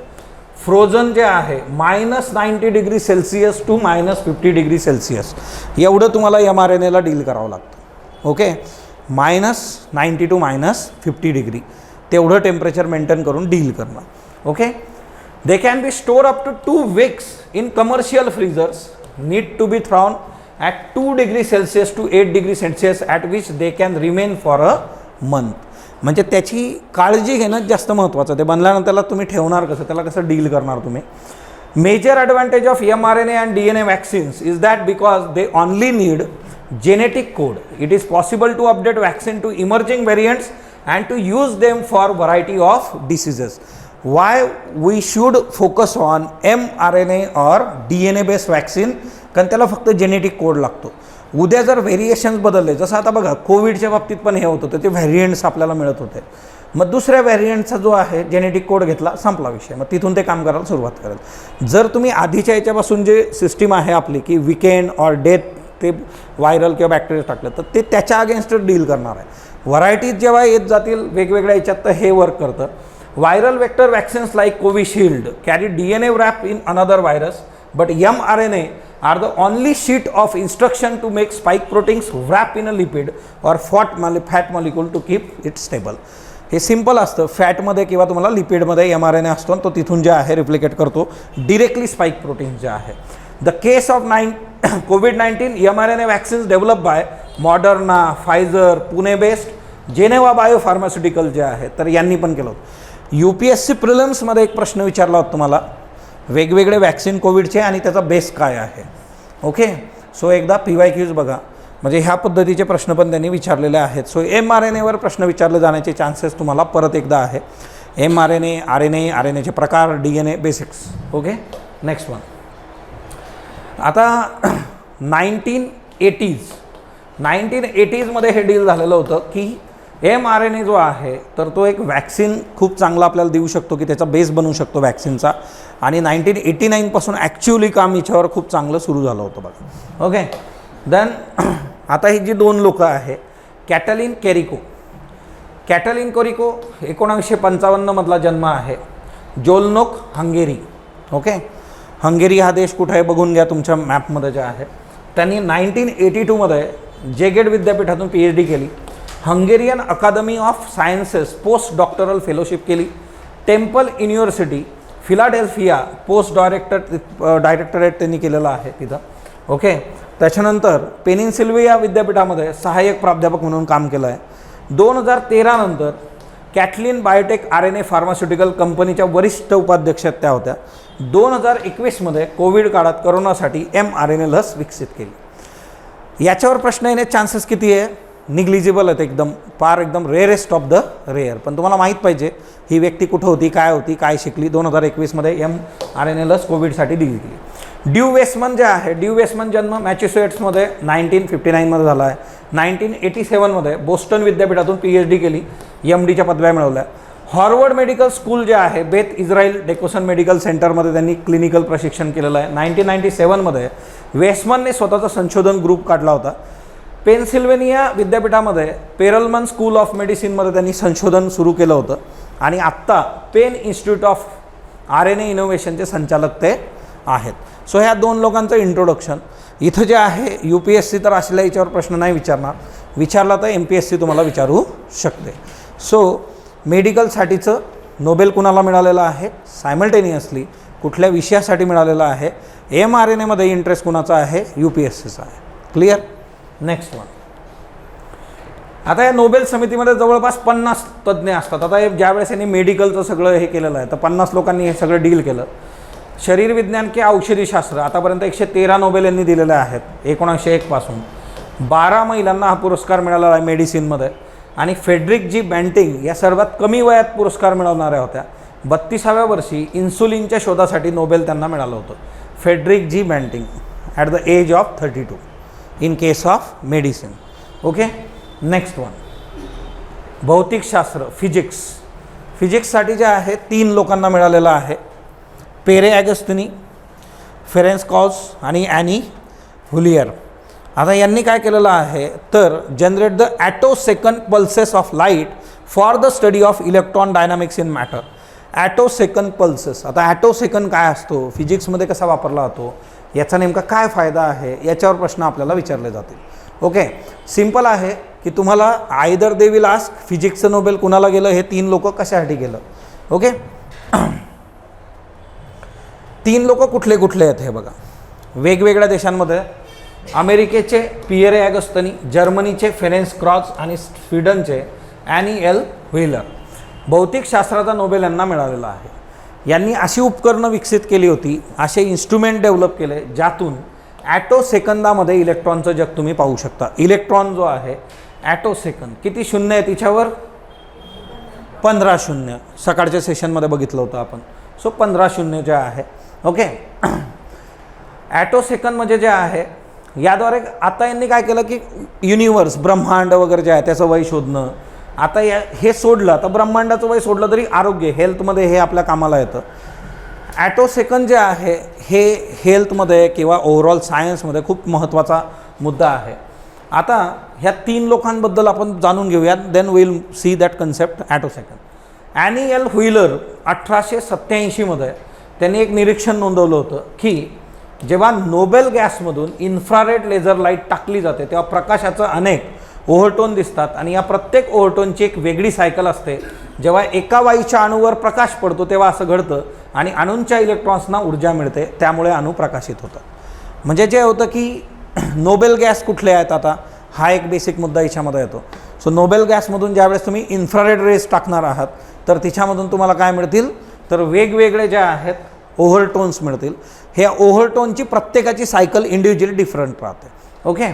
[SPEAKER 1] फ्रोझन जे आहे -90°C टू -50°C एवढं तुम्हाला mRNAला डील करावं लागतं. ओके, -90 टू -50° तेवढं टेम्परेचर मेंटेन करून डील करणं. Okay, they can be store up to 2 weeks in commercial freezers, need to be thrown at 2°C to 8°C at which they can remain for a month. म्हणजे त्याची काळजी घेणं जास्त महत्त्वाचं. ते बनल्यानंतर तुम्ही ठेवणार कसं, त्याला कसं डील करणार तुम्ही. Major advantage of mRNA and DNA vaccines is that because they only need genetic code. It is possible to update vaccine to emerging variants and to use them for variety of diseases. Why we should focus on mRNA or DNA based vaccine? कारण त्याला फक्त genetic code लागतो. उद्या जर variations बदलले, जसं आता बघा कोविडच्या बाबतीत पण हे होत होतं, ते व्हेरियंट्स आपल्याला मिळत होते. मग दुसऱ्या व्हेरियंटचा जो आहे जेनेटिक कोड घेतला, संपला विषय. मग तिथून ते काम करायला सुरुवात करेल. जर तुम्ही आधीच्या याच्यापासून जे सिस्टीम आहे आपली की विकेंड ऑर डेथ ते व्हायरल किंवा बॅक्टेरिया टाकलं तर ते त्याच्या अगेन्स्ट डील करणार आहे. व्हरायटीज जेव्हा येत जातील वेगवेगळ्या याच्यात तर हे वर्क करतं. Viral vector vaccines like Covishield carry DNA wrap in another virus, but mRNA are the only sheet of instruction to make spike proteins wrap in a lipid or fat molecule to keep it stable. हे simple असतं. फॅटमध्ये किंवा तुम्हाला लिपिडमध्ये mRNA असतो आणि तो तिथून जे आहे रिप्लिकेट करतो डिरेक्टली स्पाइक प्रोटीन जे आहे. The case of COVID-19 mRNA vaccines develop by Moderna, Pfizer, Pune based, Geneva bio pharmaceutical जे आहे तर यांनी पण केलं होतं. UPSC प्रिलिम्समध्ये एक प्रश्न विचारला होता तुम्हाला, वेगवेगळे वॅक्सिन कोविडचे आणि त्याचा बेस काय आहे. ओके, सो एकदा PYQs बघा, म्हणजे ह्या पद्धतीचे प्रश्न पण त्यांनी विचारलेले आहेत. सो mRNAवर प्रश्न विचारले जाण्याचे चान्सेस तुम्हाला परत एकदा आहे. mRNA, RNA, RNAचे प्रकार, DNA basics. Okay, next one. आता 1980s मध्ये हे डील झालेलं होतं की mRNA जो आहे तर तो एक वॅक्सिन खूप चांगला आपल्याला देऊ शकतो की त्याचा बेस बनवू शकतो वॅक्सिनचा. आणि 1989 पासून ॲक्च्युअली काम याच्यावर खूखूप चांगलं सुरू झालं होतं बघा. ओके, देन आता ही जी 2 लोकं आहे, कॅटलिन केरिको. कॅटलिन केरिको 1955 मधला जन्म आहे, जोलनोक, हंगेरी. ओके, हंगेरी हा देश कुठे आहे बघून घ्या तुमच्या मॅपमध्ये जे आहे. त्यांनी 1982 मध्ये जेगेट विद्यापीठातून PhD केली. Hungarian academy of sciences post doctoral fellowship केली. Temple University Philadelphia post directorate त्यांनी केलेलं आहे तिथं. ओके, त्याच्यानंतर पेनिन्सिल्विया विद्यापीठामध्ये सहाय्यक प्राध्यापक म्हणून काम केलं आहे. 2013 नंतर कॅटलिन बायोटेक RNA फार्मास्युटिकल कंपनीच्या वरिष्ठ उपाध्यक्ष त्या होत्या. 2021मध्ये कोविड काळात कोरोनासाठी mRNA लस विकसित केली. याच्यावर प्रश्न येण्याचे चान्सेस किती आहे? निग्लिजिबल आहेत, एकदम रेअरेस्ट ऑफ द रेअर. पण तुम्हाला माहीत पाहिजे ही व्यक्ती कुठं होती, काय शिकली. 2021मध्ये mRNA लस कोविडसाठी दिली गेली. ड्यू वेसमन जे आहे, ड्यू वेसमन जन्म मॅसेच्युसेट्समध्ये 1959मध्ये झाला आहे. 1987मध्ये बोस्टन विद्यापीठातून PhD केली, MDच्या पदव्या मिळवल्या. हॉर्वर्ड मेडिकल स्कूल जे आहे, बेथ इस्रायल डेकोसन मेडिकल सेंटरमध्ये त्यांनी क्लिनिकल प्रशिक्षण केलेलं आहे. 1997मध्ये वेसमनने स्वतःचा संशोधन ग्रुप काढला होता. पेनसिल्वेनिया विद्यापीठामध्ये पेरलमन स्कूल ऑफ मेडिसिनमध्ये त्यांनी संशोधन सुरू केलं होतं आणि आत्ता पेन इन्स्टिट्यूट ऑफ RNA इनोव्हेशनचे संचालक ते आहेत. सो ह्या 2 लोकांचं इंट्रोडक्शन. इथं जे आहे UPSC तर असल्या याच्यावर प्रश्न नाही विचारणार, विचारला तर MPSC तुम्हाला विचारू शकते. सो मेडिकलसाठीचं नोबेल कुणाला मिळालेलं आहे? सायमल्टेनियसली कुठल्या विषयासाठी मिळालेलं आहे? mRNAमध्ये इंटरेस्ट कुणाचा आहे? UPSCचा आहे. क्लिअर? Next one. आता या नोबेल समितीमध्ये जवळपास 50 तज्ज्ञ असतात. आता हे ज्यावेळेस यांनी मेडिकलचं सगळं हे केलेलं आहे तर 50 लोकांनी हे सगळं डील केलं. शरीर विज्ञान के औषधीशास्त्र आतापर्यंत 113 नोबेल यांनी दिलेले आहेत 1901 पासून. 12 महिलांना हा पुरस्कार मिळालेला आहे मेडिसिनमध्ये. आणि फेडरिक जी बँटिंग या सर्वात कमी वयात पुरस्कार मिळवणाऱ्या होत्या. 32व्या वर्षी इन्सुलिनच्या शोधासाठी नोबेल त्यांना मिळालं होतं. Frederick G Banting at the age of 32 in case of medicine. Okay. Next one. भौतिकशास्त्र, फिजिक्ससाठी जे आहे 3 लोकांना मिळालेलं आहे. पेरे ॲगस्टिनी, फेरेन्स कॉज आणि ॲनी हुलियर. आता यांनी काय केलेलं आहे तर generate the attosecond pulses of light for the study of electron dynamics in matter. Attosecond pulses. आता ॲटोसेकंड काय असतो, फिजिक्समध्ये कसा वापरला जातो, याचा नेमका काय फायदा आहे, याच्यावर प्रश्न आपल्याला विचारले जातील. ओके. सिम्पल आहे की तुम्हाला आयदर दे विल आस्क फिजिक्सचं नोबेल कुणाला गेलं, हे 3 लोक कशासाठी गेलं. ओके. 3 लोक कुठले आहेत हे बघा. वेगवेगळ्या देशांमध्ये अमेरिकेचे पिएरे ॲगस्टिनी, जर्मनीचे फेरेन्स क्रॉज आणि स्वीडनचे ॲनी एल व्हीलर. भौतिकशास्त्राचा नोबेल यांना मिळालेला आहे. यांनी अशी उपकरणं विकसित केली होती, असे इन्स्ट्रुमेंट डेव्हलप केले ज्यातून ॲटोसेकंदामध्ये इलेक्ट्रॉनचं जग तुम्ही पाहू शकता. इलेक्ट्रॉन जो आहे ॲटोसेकंद किती शून्य आहे तिच्यावर? 15 शून्य. सकाळच्या सेशनमध्ये बघितलं होतं आपण. सो 15 शून्य जे आहे. ओके. ॲटोसेकंद म्हणजे जे आहे याद्वारे आता यांनी काय केलं की युनिवर्स, ब्रह्मांड वगैरे जे आहे त्याचं वय शोधणं. आता हे सोडलं, आता ब्रह्मांडाचं वय सोडलं तरी आरोग्य, हेल्थमध्ये हे आपल्या कामाला येतं. ॲटोसेकंद जे आहे हे हेल्थमध्ये किंवा ओव्हरऑल सायन्समध्ये खूप महत्त्वाचा मुद्दा आहे. आता ह्या 3 लोकांबद्दल आपण जाणून घेऊया, then will see that concept attosecond. Anne L Huillier 1887मध्ये त्यांनी एक निरीक्षण नोंदवलं होतं की जेव्हा नोबेल गॅसमधून इन्फ्रारेड लेझर लाईट टाकली जाते तेव्हा प्रकाशाचं अनेक ओव्हरटोन दिसतात आणि या प्रत्येक ओव्हरटोनची एक वेगळी सायकल असते. जेव्हा एका वायूच्या अणूवर प्रकाश पडतो तेव्हा असं घडतं आणि अणूंच्या इलेक्ट्रॉन्सना ऊर्जा मिळते, त्यामुळे अणू प्रकाशित होतात. म्हणजे जे होतं की नोबेल गॅस कुठले आहेत, आता हा एक बेसिक मुद्दा याच्यामध्ये येतो. सो नोबेल गॅसमधून ज्यावेळेस तुम्ही इन्फ्रारेड रेज टाकणार आहात तर तिच्यामधून तुम्हाला काय मिळतील तर वेगवेगळे जे आहेत ओव्हरटोन्स मिळतील. ह्या ओव्हरटोनची प्रत्येकाची सायकल इंडिव्हिज्युअली डिफरंट राहते. ओके.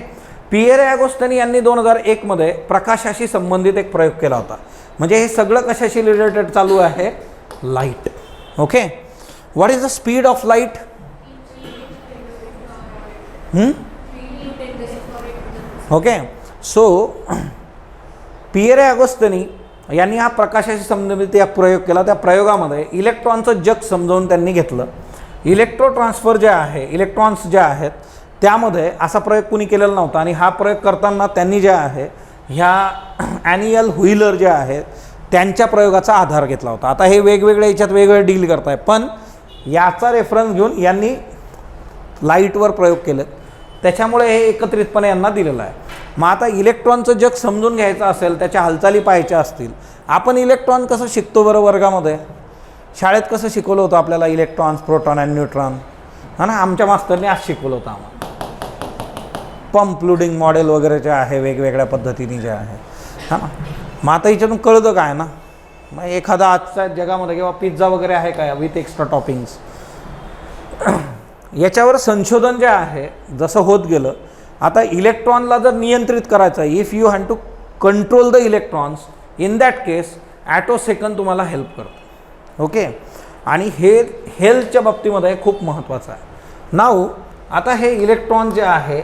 [SPEAKER 1] पिएरे ॲगस्टिनी यांनी 2001मध्ये प्रकाशाशी संबंधित एक प्रयोग केला होता. म्हणजे हे सगळं कशाशी रिलेटेड चालू आहे? Light. Okay. What is the speed of light? Okay. So Pierre Agostini यांनी हा प्रकाशाशी संबंधित एक प्रयोग केला. त्या प्रयोगामध्ये इलेक्ट्रॉनचं जग समजावून त्यांनी घेतलं. इलेक्ट्रो ट्रान्सफर जे आहे, इलेक्ट्रॉन्स जे आहेत त्यामध्ये असा प्रयोग कुणी केलेला नव्हता आणि हा प्रयोग करताना त्यांनी जे आहे ह्या ॲनी एल व्हीलर जे आहेत त्यांच्या प्रयोगाचा आधार घेतला होता. आता हे वेगवेगळ्या याच्यात वेगवेगळे डील करत आहे, पण याचा रेफरन्स घेऊन यांनी लाईटवर प्रयोग केले, त्याच्यामुळे हे एकत्रितपणे यांना दिलेलं आहे. मग आता इलेक्ट्रॉनचं जग समजून घ्यायचं असेल, त्याच्या हालचाली पाहायच्या असतील, आपण इलेक्ट्रॉन कसं शिकतो बरं वर्गामध्ये? शाळेत कसं शिकवलं होतं आपल्याला इलेक्ट्रॉन्स, प्रोटॉन अँड न्यूट्रॉन? हा ना, आमच्या मास्तरने आज शिकवलं होतं आम्हाला. पंप लोडिंग मॉडेल वगैरे जे आहे वेगवेगळ्या पद्धतीने जे आहे, हां ना. मग आता याच्यातून कळतं काय ना मग एखादा आजच्या जगामध्ये किंवा पिझ्झा वगैरे आहे का विथ एक्स्ट्रा टॉपिंग्स, याच्यावर संशोधन जे आहे जसं होत गेलं. आता इलेक्ट्रॉनला जर नियंत्रित करायचं, if you have to control the electrons, in that case attosecond तुम्हाला हेल्प करतो. ओके, आणि हे हेल्थच्या बाबतीमध्ये खूप महत्त्वाचं आहे. नाऊ आता हे इलेक्ट्रॉन जे आहे,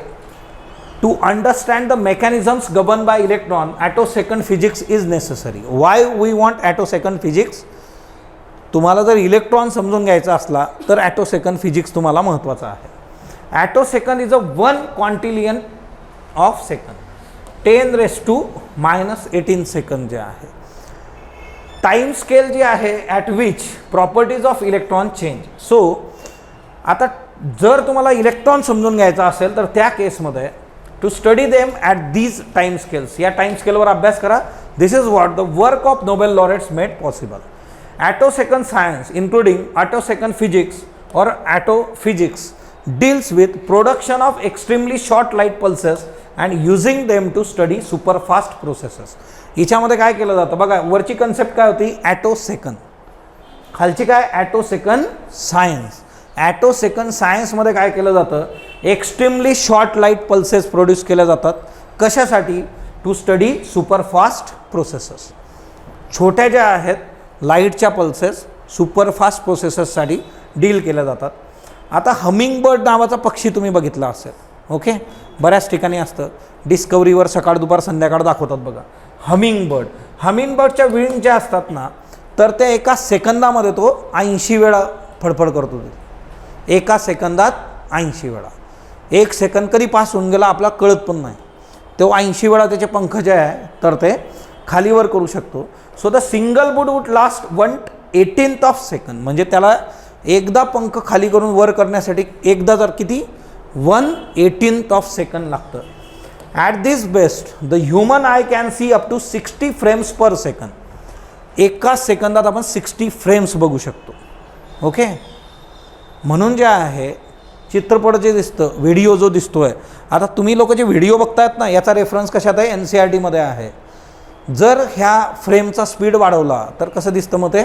[SPEAKER 1] to understand the mechanisms govern by electron, attosecond physics is necessary. Why we want attosecond physics? तुम्हाला जर इलेक्ट्रॉन समजून घ्यायचा असला तर ॲटोसेकंड फिजिक्स तुम्हाला महत्त्वाचा आहे. Attosecond is a 1 quintillion of second, 10⁻⁻18 सेकंद जे आहे. टाइम स्केल जी आहे at which properties of electron change. So आता जर तुम्हाला इलेक्ट्रॉन समजून घ्यायचा असेल तर त्या केसमध्ये to study them at these time scales, या टाइम स्केलवर अभ्यास करा. This is what the work of Nobel laureates made possible. Attosecond science, including attosecond physics or attophysics, deals with production of extremely short light pulses and using them to study super fast processes. याच्यामध्ये काय केलं जातं बघा, वरची concept काय होती ॲटोसेकंद, खालची काय ॲटोसेकंद सायन्स. ॲटोसेकंद सायन्समध्ये काय केलं जातं, extremely short light pulses produce केल्या जातात. कशासाठी? To study super fast processes. छोट्या ज्या आहेत लाईटच्या पल्सेस सुपरफास्ट प्रोसेसर्ससाठी डील केल्या जातात. आता हमिंग बर्ड नावाचा पक्षी तुम्ही बघितला असेल. ओके, बऱ्याच ठिकाणी असतं, डिस्कवरीवर सकाळ दुपार संध्याकाळ दाखवतात बघा हमिंग बर्ड. हमिंग बर्डच्या विंग ज्या असतात ना, तर त्या एका सेकंदामध्ये तो 80 वेळा फडफड करतो. एका सेकंदात 80 वेळा. 1 सेकंद कधी पास होऊन गेला आपला कळत पण नाही. तो 80 वेळा त्याचे पंख जे आहे तर ते खालीवर करू शकतो. So the single bud would last 1/18 of second, म्हणजे त्याला एकदा पंख खाली करून वर करण्यासाठी एकदा जर किती 1/18 ऑफ सेकंड लागतं. At this best the human eye can see up to 60 frames per second. एका सेकंदात आपण 60 फ्रेम्स बघू शकतो. ओके, म्हणून जे आहे चित्रपट जे दिसतं, व्हिडिओ जो दिसतोय, आता तुम्ही लोक जे व्हिडिओ बघतायत ना, याचा रेफरन्स कशात आहे, NCERTमध्ये आहे. जर ह्या फ्रेमचा स्पीड वाढवला तर कसं दिसतं, मग ते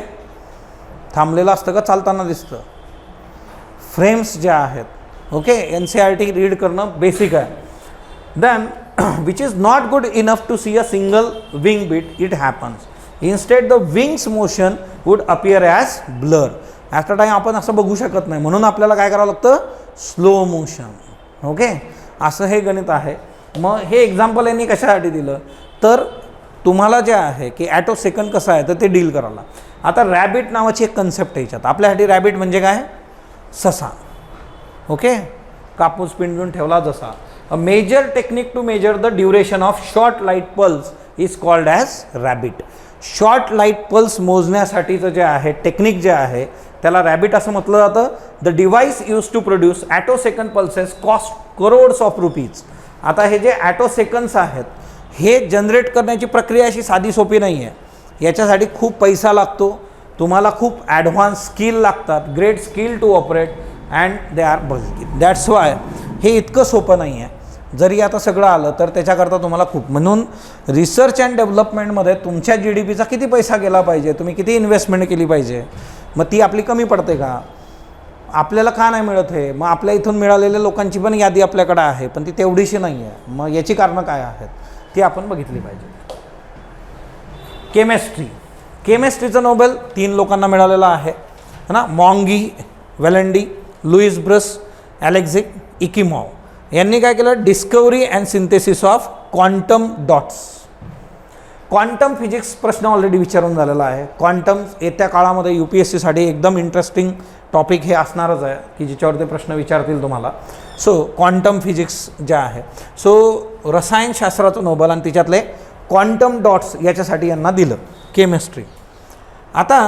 [SPEAKER 1] थांबलेलं असतं का चालताना दिसतं. फ्रेम्स ज्या आहेत, ओके, NCERT रीड करणं बेसिक आहे. Then which is not good enough to see a single wing beat, it happens. Instead the wings motion would appear as blur. At a time आपण असं बघू शकत नाही, म्हणून आपल्याला काय करावं लागतं, स्लो मोशन. ओके, असं हे गणित आहे. मग हे एक्झाम्पल यांनी कशासाठी दिलं, तर तुम्हाला जे आहे की ॲटोसेकंड कसं आहे तर ते डील करायला. आता रॅबिट नावाची एक कन्सेप्ट आहे याच्यात. आपल्यासाठी रॅबिट म्हणजे काय, ससा. ओके, कापूस पिंजून ठेवला जसा. A measure technique to measure the duration of short light pulse is called as rabbit. Short light pulse मोजण्यासाठीचं जे आहे टेक्निक जे आहे त्याला रॅबिट असं म्हटलं जातं. The device use to produce attosecond pulses cost crores of rupees. आता हे जे ॲटोसेकंड्स आहेत हे जनरेट करण्याची प्रक्रिया अशी साधी सोपी नाही आहे. याच्यासाठी खूप पैसा लागतो, तुम्हाला खूप ॲडव्हान्स स्किल लागतात, great skill to operate and they are bulky. That's why हे इतकं सोपं नाही आहे. जरी आता सगळं आलं तर त्याच्याकरता तुम्हाला खूप, म्हणून रिसर्च अँड डेव्हलपमेंटमध्ये तुमच्या GDPचा किती पैसा गेला पाहिजे, तुम्ही किती इन्व्हेस्टमेंट केली पाहिजे, मग ती आपली कमी पडते का, आपल्याला का नाही मिळत हे. मग आपल्या इथून मिळालेल्या लोकांची पण यादी आपल्याकडे आहे, पण ती तेवढीशी नाही आहे. मग याची कारणं काय आहेत ती आपण बघितली पाहिजे. केमिस्ट्री, केमिस्ट्रीचं नोबेल 3 लोकांना मिळालेलं आहे ना, मॉन्गी, वेलंडी, लुईस ब्रस, ॲलेक्झिक इकिमॉव. यांनी काय केलं, discovery and synthesis of quantum dots. Quantum physics प्रश्न ऑलरेडी विचारून झालेला आहे. क्वांटम येत्या काळामध्ये UPSCसाठी एकदम इंटरेस्टिंग टॉपिक हे असणारच आहे की ज्याच्यावर ते प्रश्न विचारतील तुम्हाला. सो क्वांटम फिजिक्स जे आहे, सो रसायनशास्त्राचं नोबेल आणि तिच्यातले क्वांटम डॉट्स याच्यासाठी यांना दिलं केमिस्ट्री. आता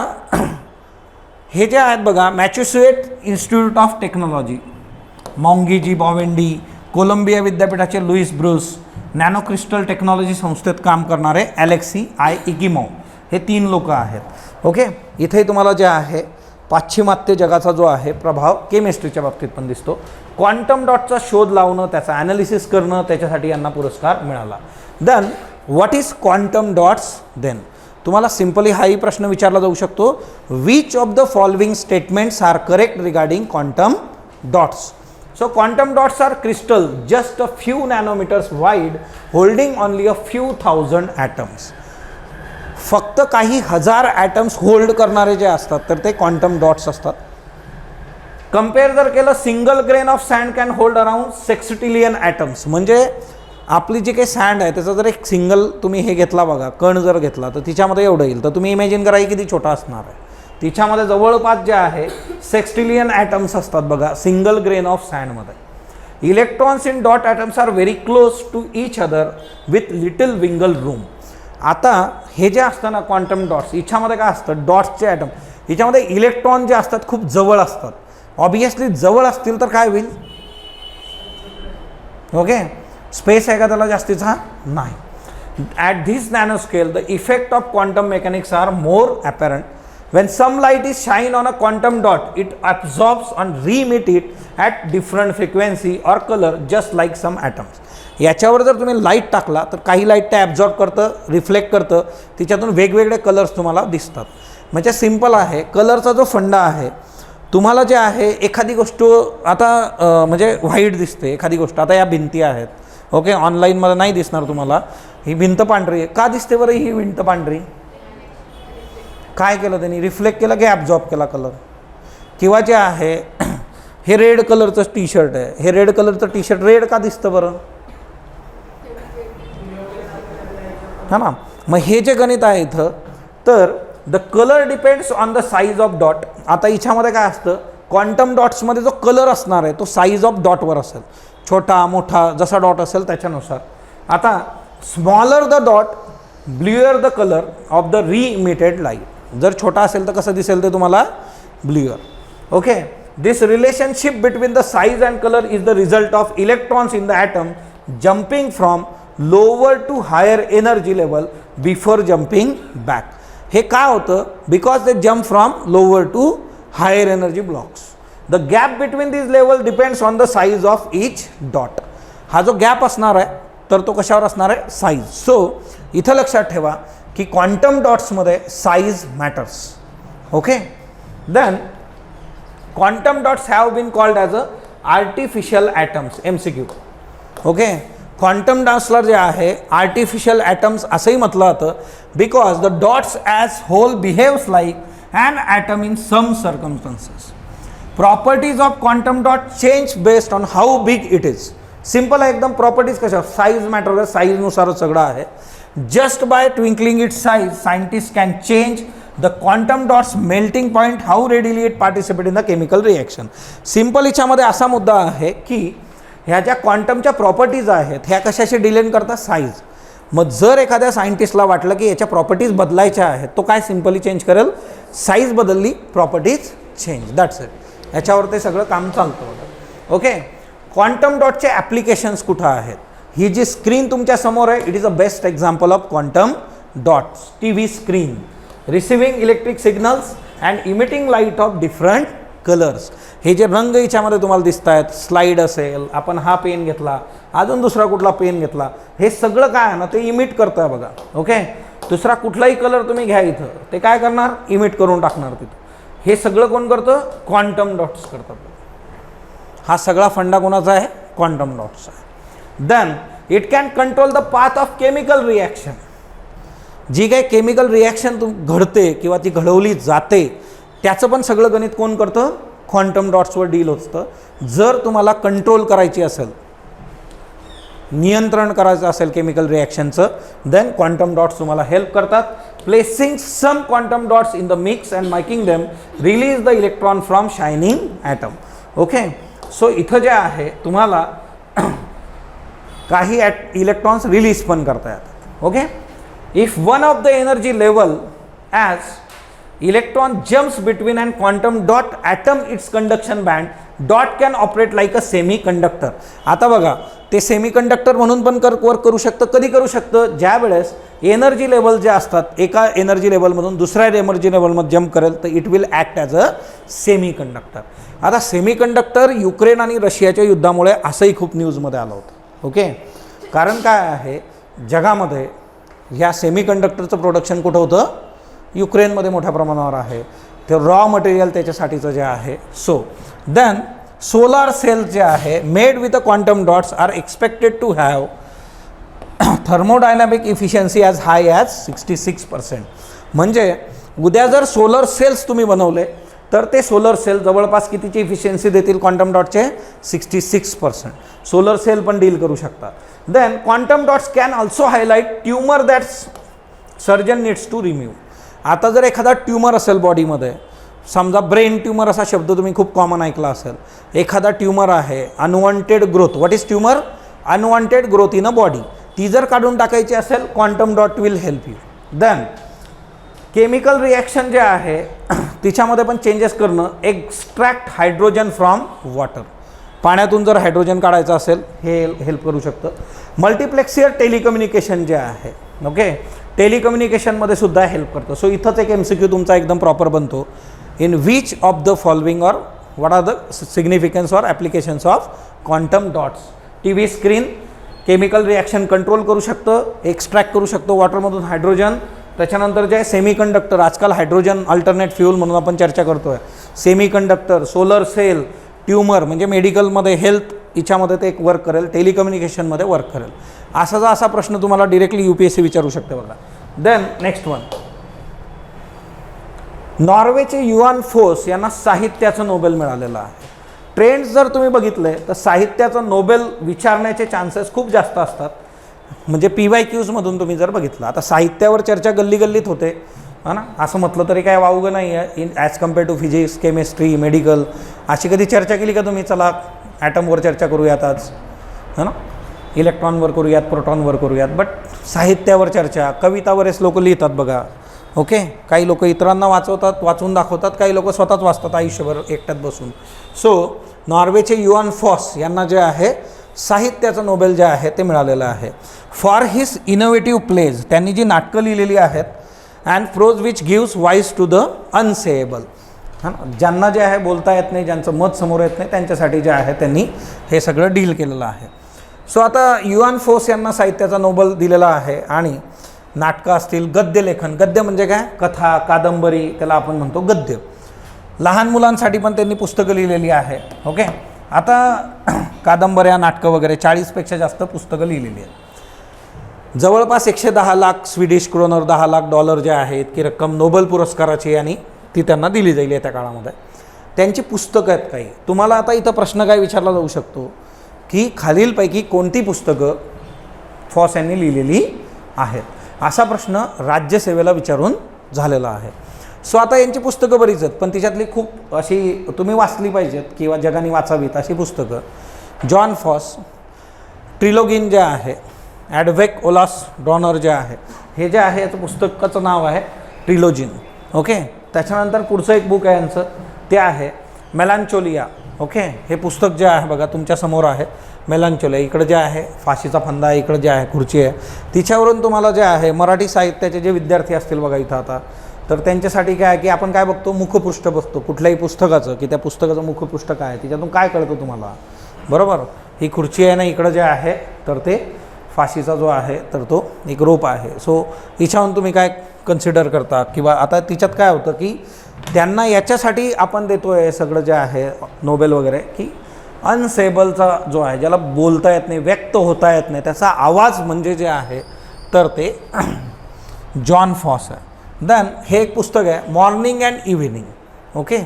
[SPEAKER 1] हे जे आहेत बघा, Massachusetts Institute of Technology, Moungi, Bawendi, Columbia विद्यापीठाचे Louis Brus, nano crystal technology संस्थेत काम करणारे ॲलेक्सी आय इकिमॉव, हे 3 लोक आहेत. ओके, इथे तुम्हाला जे आहे पाश्चिमात्य जगाचा जो आहे प्रभाव केमिस्ट्रीच्या बाबतीत पण दिसतो. क्वांटम डॉटचा शोध लावणं, त्याचं ॲनालिसिस करणं, त्याच्यासाठी यांना पुरस्कार मिळाला. Then what is quantum dots? Then तुम्हाला सिम्पली हाही प्रश्न विचारला जाऊ शकतो, which of the following statements are correct regarding quantum dots. So quantum dots are crystal just a few nanometers wide holding only a few thousand atoms. फक्त काही हजार atoms hold करणारे जे असतात तर ते क्वांटम डॉट्स असतात. कंपेअर जर केलं, single grain of sand can hold around 60 atoms. म्हणजे आपली जी काही सँड आहे त्याचा जर एक सिंगल तुम्ही हे घेतला बघा, कण जर घेतला तर तिच्यामध्ये एवढं येईल. तर तुम्ही इमॅजिन करा की किती छोटा असणार आहे. तिच्यामध्ये जवळपास जे आहे 60 ॲटम्स असतात बघा सिंगल ग्रेन ऑफ सँडमध्ये. Electrons in dot atoms are very close to each other with little wiggle room. आता हे जे असतं ना क्वांटम डॉट्स, हिच्यामध्ये काय असतं, डॉट्सचे ॲटम हिच्यामध्ये इलेक्ट्रॉन जे असतात खूप जवळ असतात. ऑब्वियसली जवळ असतील तर काय होईल, ओके, स्पेस आहे का त्याला जास्तीचा, नाही. At this nano scale the effect of quantum mechanics are more apparent. When some light is shine on a quantum dot, it absorbs and re-emit it at different frequency or color just like some atoms. याच्यावर जर तुम्ही light टाकला तर काही light ते absorb करतं, reflect करतं, तिच्यातून वेगवेगळे कलर्स तुम्हाला दिसतात. म्हणजे सिम्पल आहे, कलरचा जो फंडा आहे तुम्हाला जे आहे, एखादी गोष्ट आता म्हणजे व्हाईट दिसते एखादी गोष्ट. आता या भिंती आहेत, ओके, ऑनलाईनमध्ये नाही दिसणार तुम्हाला. ही भिंत पांढरी आहे, का दिसते बरं ही भिंत पांढरी, काय केलं त्यांनी, रिफ्लेक्ट केलं की ॲब्झॉर्ब केला कलर. किंवा जे आहे हे रेड कलरचं टी शर्ट आहे, हे रेड कलरचं टी शर्ट रेड का दिसतं बरं, हा ना. मग हे जे गणित आहे इथं, तर the colour depends on the size of dot. आता हिच्यामध्ये काय असतं, क्वांटम डॉट्समध्ये जो कलर असणार आहे तो साईज ऑफ डॉटवर असेल, छोटा मोठा जसा डॉट असेल त्याच्यानुसार. आता smaller the dot bluer the colour of the re-emitted light. जर छोटा असेल तर कसं दिसेल ते तुम्हाला, bluer. Okay, this relationship between the size and colour is the result of electrons in the atom jumping from lower to higher energy level before jumping back. हे काय होतं, because they jump from lower to higher energy blocks. The gap between this level depends on the size of each dot. हा जो gap असणार आहे तर तो कशावर असणार आहे, साईज. सो इथं लक्षात ठेवा की क्वांटम डॉट्समध्ये size matters. Okay, then quantum dots have been called as a artificial atoms. MCQ. Okay, quantum डॉट्सला जे आहे आर्टिफिशियल ॲटम्स असंही म्हटलं जातं, because the dots as whole behaves like an atom in some circumstances. Properties of quantum dot change based on how big it is. Simple आहे एकदम. Properties कशा, size matter, साईजनुसारच सगळं आहे. Just by twinkling its size, scientists can change the quantum dots melting point, how readily it participate in the chemical reaction. Simple याच्यामध्ये असा मुद्दा आहे की ह्या ज्या क्वांटमच्या प्रॉपर्टीज आहेत ह्या कशाशी डिलेन करतात, साईज. मग जर एखाद्या सायंटिस्टला वाटलं की याच्या प्रॉपर्टीज बदलायच्या आहेत, तो काय सिम्पली चेंज करेल, साईज बदलली, प्रॉपर्टीज चेंज, दॅट्स इट. याच्यावर ते सगळं काम चालतं. ओके, क्वांटम डॉटचे ॲप्लिकेशन्स कुठं आहेत. ही जी स्क्रीन तुमच्या समोर आहे, it is a best example of quantum dots. TV screen receiving electric signals and emitting light of different colours. हे जे रंग याच्यामध्ये तुम्हाला दिसत आहेत, स्लाईड असेल, आपण हा पेन घेतला, अजून दुसरा कुठला पेन घेतला, हे सगळं काय आहे ना ते इमिट करतं आहे बघा. ओके, दुसरा कुठलाही कलर तुम्ही घ्या इथं, ते काय करणार, इमिट करून टाकणार तिथं. हे सगळं कोण करतं, क्वांटम डॉट्स करतात. हा सगळा फंडा कोणाचा आहे, क्वांटम डॉट्सचा आहे. Then it can control the path of chemical reaction. जी काही केमिकल रिॲक्शन घडते किंवा ती घडवली जाते त्याचं पण सगळं गणित कोण करतं, क्वांटम डॉट्सवर डील होतं. जर तुम्हाला कंट्रोल करायची असेल, नियंत्रण करायचं असेल केमिकल रिॲक्शनचं, देन क्वांटम डॉट्स तुम्हाला हेल्प करतात. Placing some quantum dots in the mix and making them release the electron from shining atom. Okay, so इथं जे आहे तुम्हाला काही इलेक्ट्रॉन्स रिलीज पण करता येतात. Okay, if one of the energy level as electron jumps between and quantum dot atom its conduction band, dot can operate like a semiconductor. आता बघा, ते सेमी कंडक्टर म्हणून पण वर्क करू शकतं. कधी करू शकतं, ज्या वेळेस एनर्जी लेवल जे असतात, एका एनर्जी लेवलमधून दुसऱ्या एनर्जी लेवलमध्ये जम्प करेल तर it will act as a semiconductor. आता सेमी कंडक्टर युक्रेन आणि रशियाच्या युद्धामुळे असंही खूप न्यूजमध्ये आलं होतं. ओके, कारण काय आहे, जगामध्ये ह्या सेमीकंडक्टरचं प्रोडक्शन कुठं होतं? युक्रेनमध्ये मोठ्या प्रमाणावर आहे. ते रॉ मटेरियल त्याच्यासाठीचं जे आहे. सो देन सोलार सेल्स जे आहे made with a quantum dots are expected to have thermodynamic efficiency as high as 66%. म्हणजे उद्या जर सोलर सेल्स तुम्ही बनवले तर ते सोलर सेल जवळपास कितीची इफिशियन्सी देतील? क्वांटम डॉटचे 66%. सोलर सेल पण डील करू शकतात. Then quantum dots can also highlight tumour that surgeon needs to remove. आता जर एखादा ट्यूमर असेल बॉडीमध्ये, समजा ब्रेन ट्यूमर असा शब्द तुम्ही खूप कॉमन ऐकला असेल. एखादा ट्यूमर आहे, unwanted growth. What is tumour? Unwanted growth in a body. ती जर काढून टाकायची असेल, quantum dot will help you. Then chemical reaction जे आहे तिच्यामध्ये पण चेंजेस करणं. Extract hydrogen from water. पाण्यातून जर हायड्रोजन काढायचं असेल हे हेल्प करू शकतं. मल्टिप्लेक्सियर टेलिकम्युनिकेशन जे आहे, ओके, टेलिकम्युनिकेशनमध्ये सुद्धा हेल्प करतं. सो इथंच एक MCQ तुमचा एकदम प्रॉपर बनतो. In which of the following or what are the significance or applications of quantum dots? TV screen chemical reaction control करू शकतं, एक्स्ट्रॅक्ट करू शकतो वॉटरमधून हायड्रोजन. त्याच्यानंतर जे आहे सेमीकंडक्टर, आजकाल हायड्रोजन अल्टरनेट फ्यूल म्हणून आपण चर्चा करतो आहे. सेमीकंडक्टर, सोलर सेल, ट्यूमर म्हणजे मेडिकलमध्ये हेल्थ हिच्यामध्ये ते एक वर्क करेल, टेलिकम्युनिकेशनमध्ये वर्क करेल. असा प्रश्न तुम्हाला डिरेक्टली UPSC विचारू शकते बघा. देन नेक्स्ट वन, नॉर्वेचे युआन फोस यांना साहित्याचं नोबेल मिळालेलं आहे. ट्रेंड्स जर तुम्ही बघितले तर साहित्याचं नोबेल विचारण्याचे चान्सेस खूप जास्त असतात. म्हणजे PYQsमधून तुम्ही जर बघितलं, आता साहित्यावर चर्चा गल्लीगल्लीत होते, हा ना, असं म्हटलं तरी काय वावगं नाही आहे. In as compare to physics, chemistry, medical अशी कधी चर्चा केली का तुम्ही? चला ॲटमवर चर्चा करूयात आज, है ना, इलेक्ट्रॉनवर करूयात, प्रोटॉनवर करूयात. बट साहित्यावर चर्चा, कविता बरेच लोक लिहितात बघा, ओके. काही लोक इतरांना वाचून दाखवतात, काही लोक स्वतःच वाचतात आयुष्यभर एकट्यात बसून. सो नॉर्वेचे युआन फॉस यांना जे आहे साहित्याचं नोबेल जे आहे ते मिळालेलं आहे. फॉर हिज इनोव्हेटिव्ह प्लेज, त्यांनी जी नाटकं लिहिलेली आहेत, and prose which gives voice to the unseeable. हां, ज्यांना जे आहे बोलता येत नाही, ज्यांचं मत समोर येत नाही, त्यांच्यासाठी जे आहे त्यांनी हे सगळं डील केलेलं आहे. सो आता युआन फोस यांना साहित्याचा नोबेल दिलेला आहे. आणि नाटकं असतील, गद्यलेखन, गद्य म्हणजे काय? कथा, कादंबरी, त्याला आपण म्हणतो गद्य. लहान मुलांसाठी पण त्यांनी पुस्तकं लिहिलेली आहे, ओके. आता कादंबऱ्या, नाटकं वगैरे 40पेक्षा जास्त पुस्तकं लिहिलेली आहेत. जवळपास 110 लाख स्वीडिश क्रोनर, $10 लाख जे आहे इतकी रक्कम नोबेल पुरस्काराची आणि ती त्यांना दिली जाईल येत्या काळामध्ये. त्यांची पुस्तकं आहेत काही. तुम्हाला आता इथं प्रश्न काय विचारला जाऊ शकतो की खालीलपैकी कोणती पुस्तकं फॉस यांनी लिहिलेली आहेत, असा प्रश्न राज्यसेवेला विचारून झालेला आहे. सो आता यांची पुस्तकं बरीच आहेत, पण तिच्यातली खूप अशी तुम्ही वाचली पाहिजेत किंवा जगाने वाचावीत अशी पुस्तकं. जॉन फॉस, ट्रिलोगिन जे आहे, ॲडव्हेक ओलास डॉनर जे आहे, हे जे आहे याचं पुस्तकाचं नाव आहे ट्रिलोजिन, ओके. त्याच्यानंतर पुढचं एक बुक आहे यांचं, ते आहे मेलांचोलिया, ओके. हे पुस्तक जे आहे बघा तुमच्या समोर आहे, मेलांचोलिया. इकडं जे आहे फाशीचा फंदा आहे, इकडं जे आहे खुर्ची आहे. तिच्यावरून तुम्हाला जे आहे मराठी साहित्याचे जे विद्यार्थी असतील बघा इथं आता, तर त्यांच्यासाठी काय आहे की आपण काय बघतो? मुखपृष्ठ बघतो कुठल्याही पुस्तकाचं, की त्या पुस्तकाचं मुखपृष्ठ काय आहे, तिच्यातून काय कळतं तुम्हाला, बरोबर. ही खुर्ची आहे ना, इकडं जे आहे तर ते फाशीचा जो आहे तर तो एक रोप आहे. सो हिच्याहून तुम्ही काय कन्सिडर करता? किंवा आता तिच्यात काय होतं की त्यांना याच्यासाठी आपण देतो आहे सगळं जे आहे नोबेल वगैरे, की अनसेबलचा जो आहे, ज्याला बोलता येत नाही, व्यक्त होता येत नाही, त्याचा आवाज म्हणजे जे आहे तर ते जॉन फॉस आहे. देन हे एक पुस्तक आहे morning and evening, okay.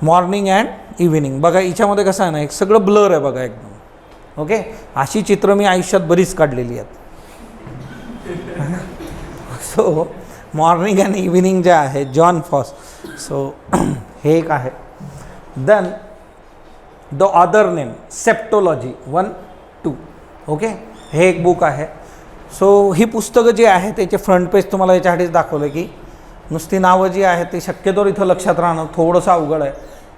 [SPEAKER 1] Morning and evening बघा, हिच्यामध्ये कसं आहे ना, एक सगळं ब्लर आहे बघा एकदम, ओके. अशी चित्र मी आयुष्यात बरीच काढलेली आहेत. सो मॉर्निंग अँड इव्हिनिंग जे आहे जॉन फॉस, सो हे एक आहे. Then the other name Septology 1, 2, okay. हे एक बुक आहे. सो ही पुस्तकं जी आहे त्याचे फ्रंट पेज तुम्हाला याच्यासाठीच दाखवलं की नुसती नावं जी आहेत ती शक्यतोवर इथं लक्षात राहणं थोडंसं अवघड आहे,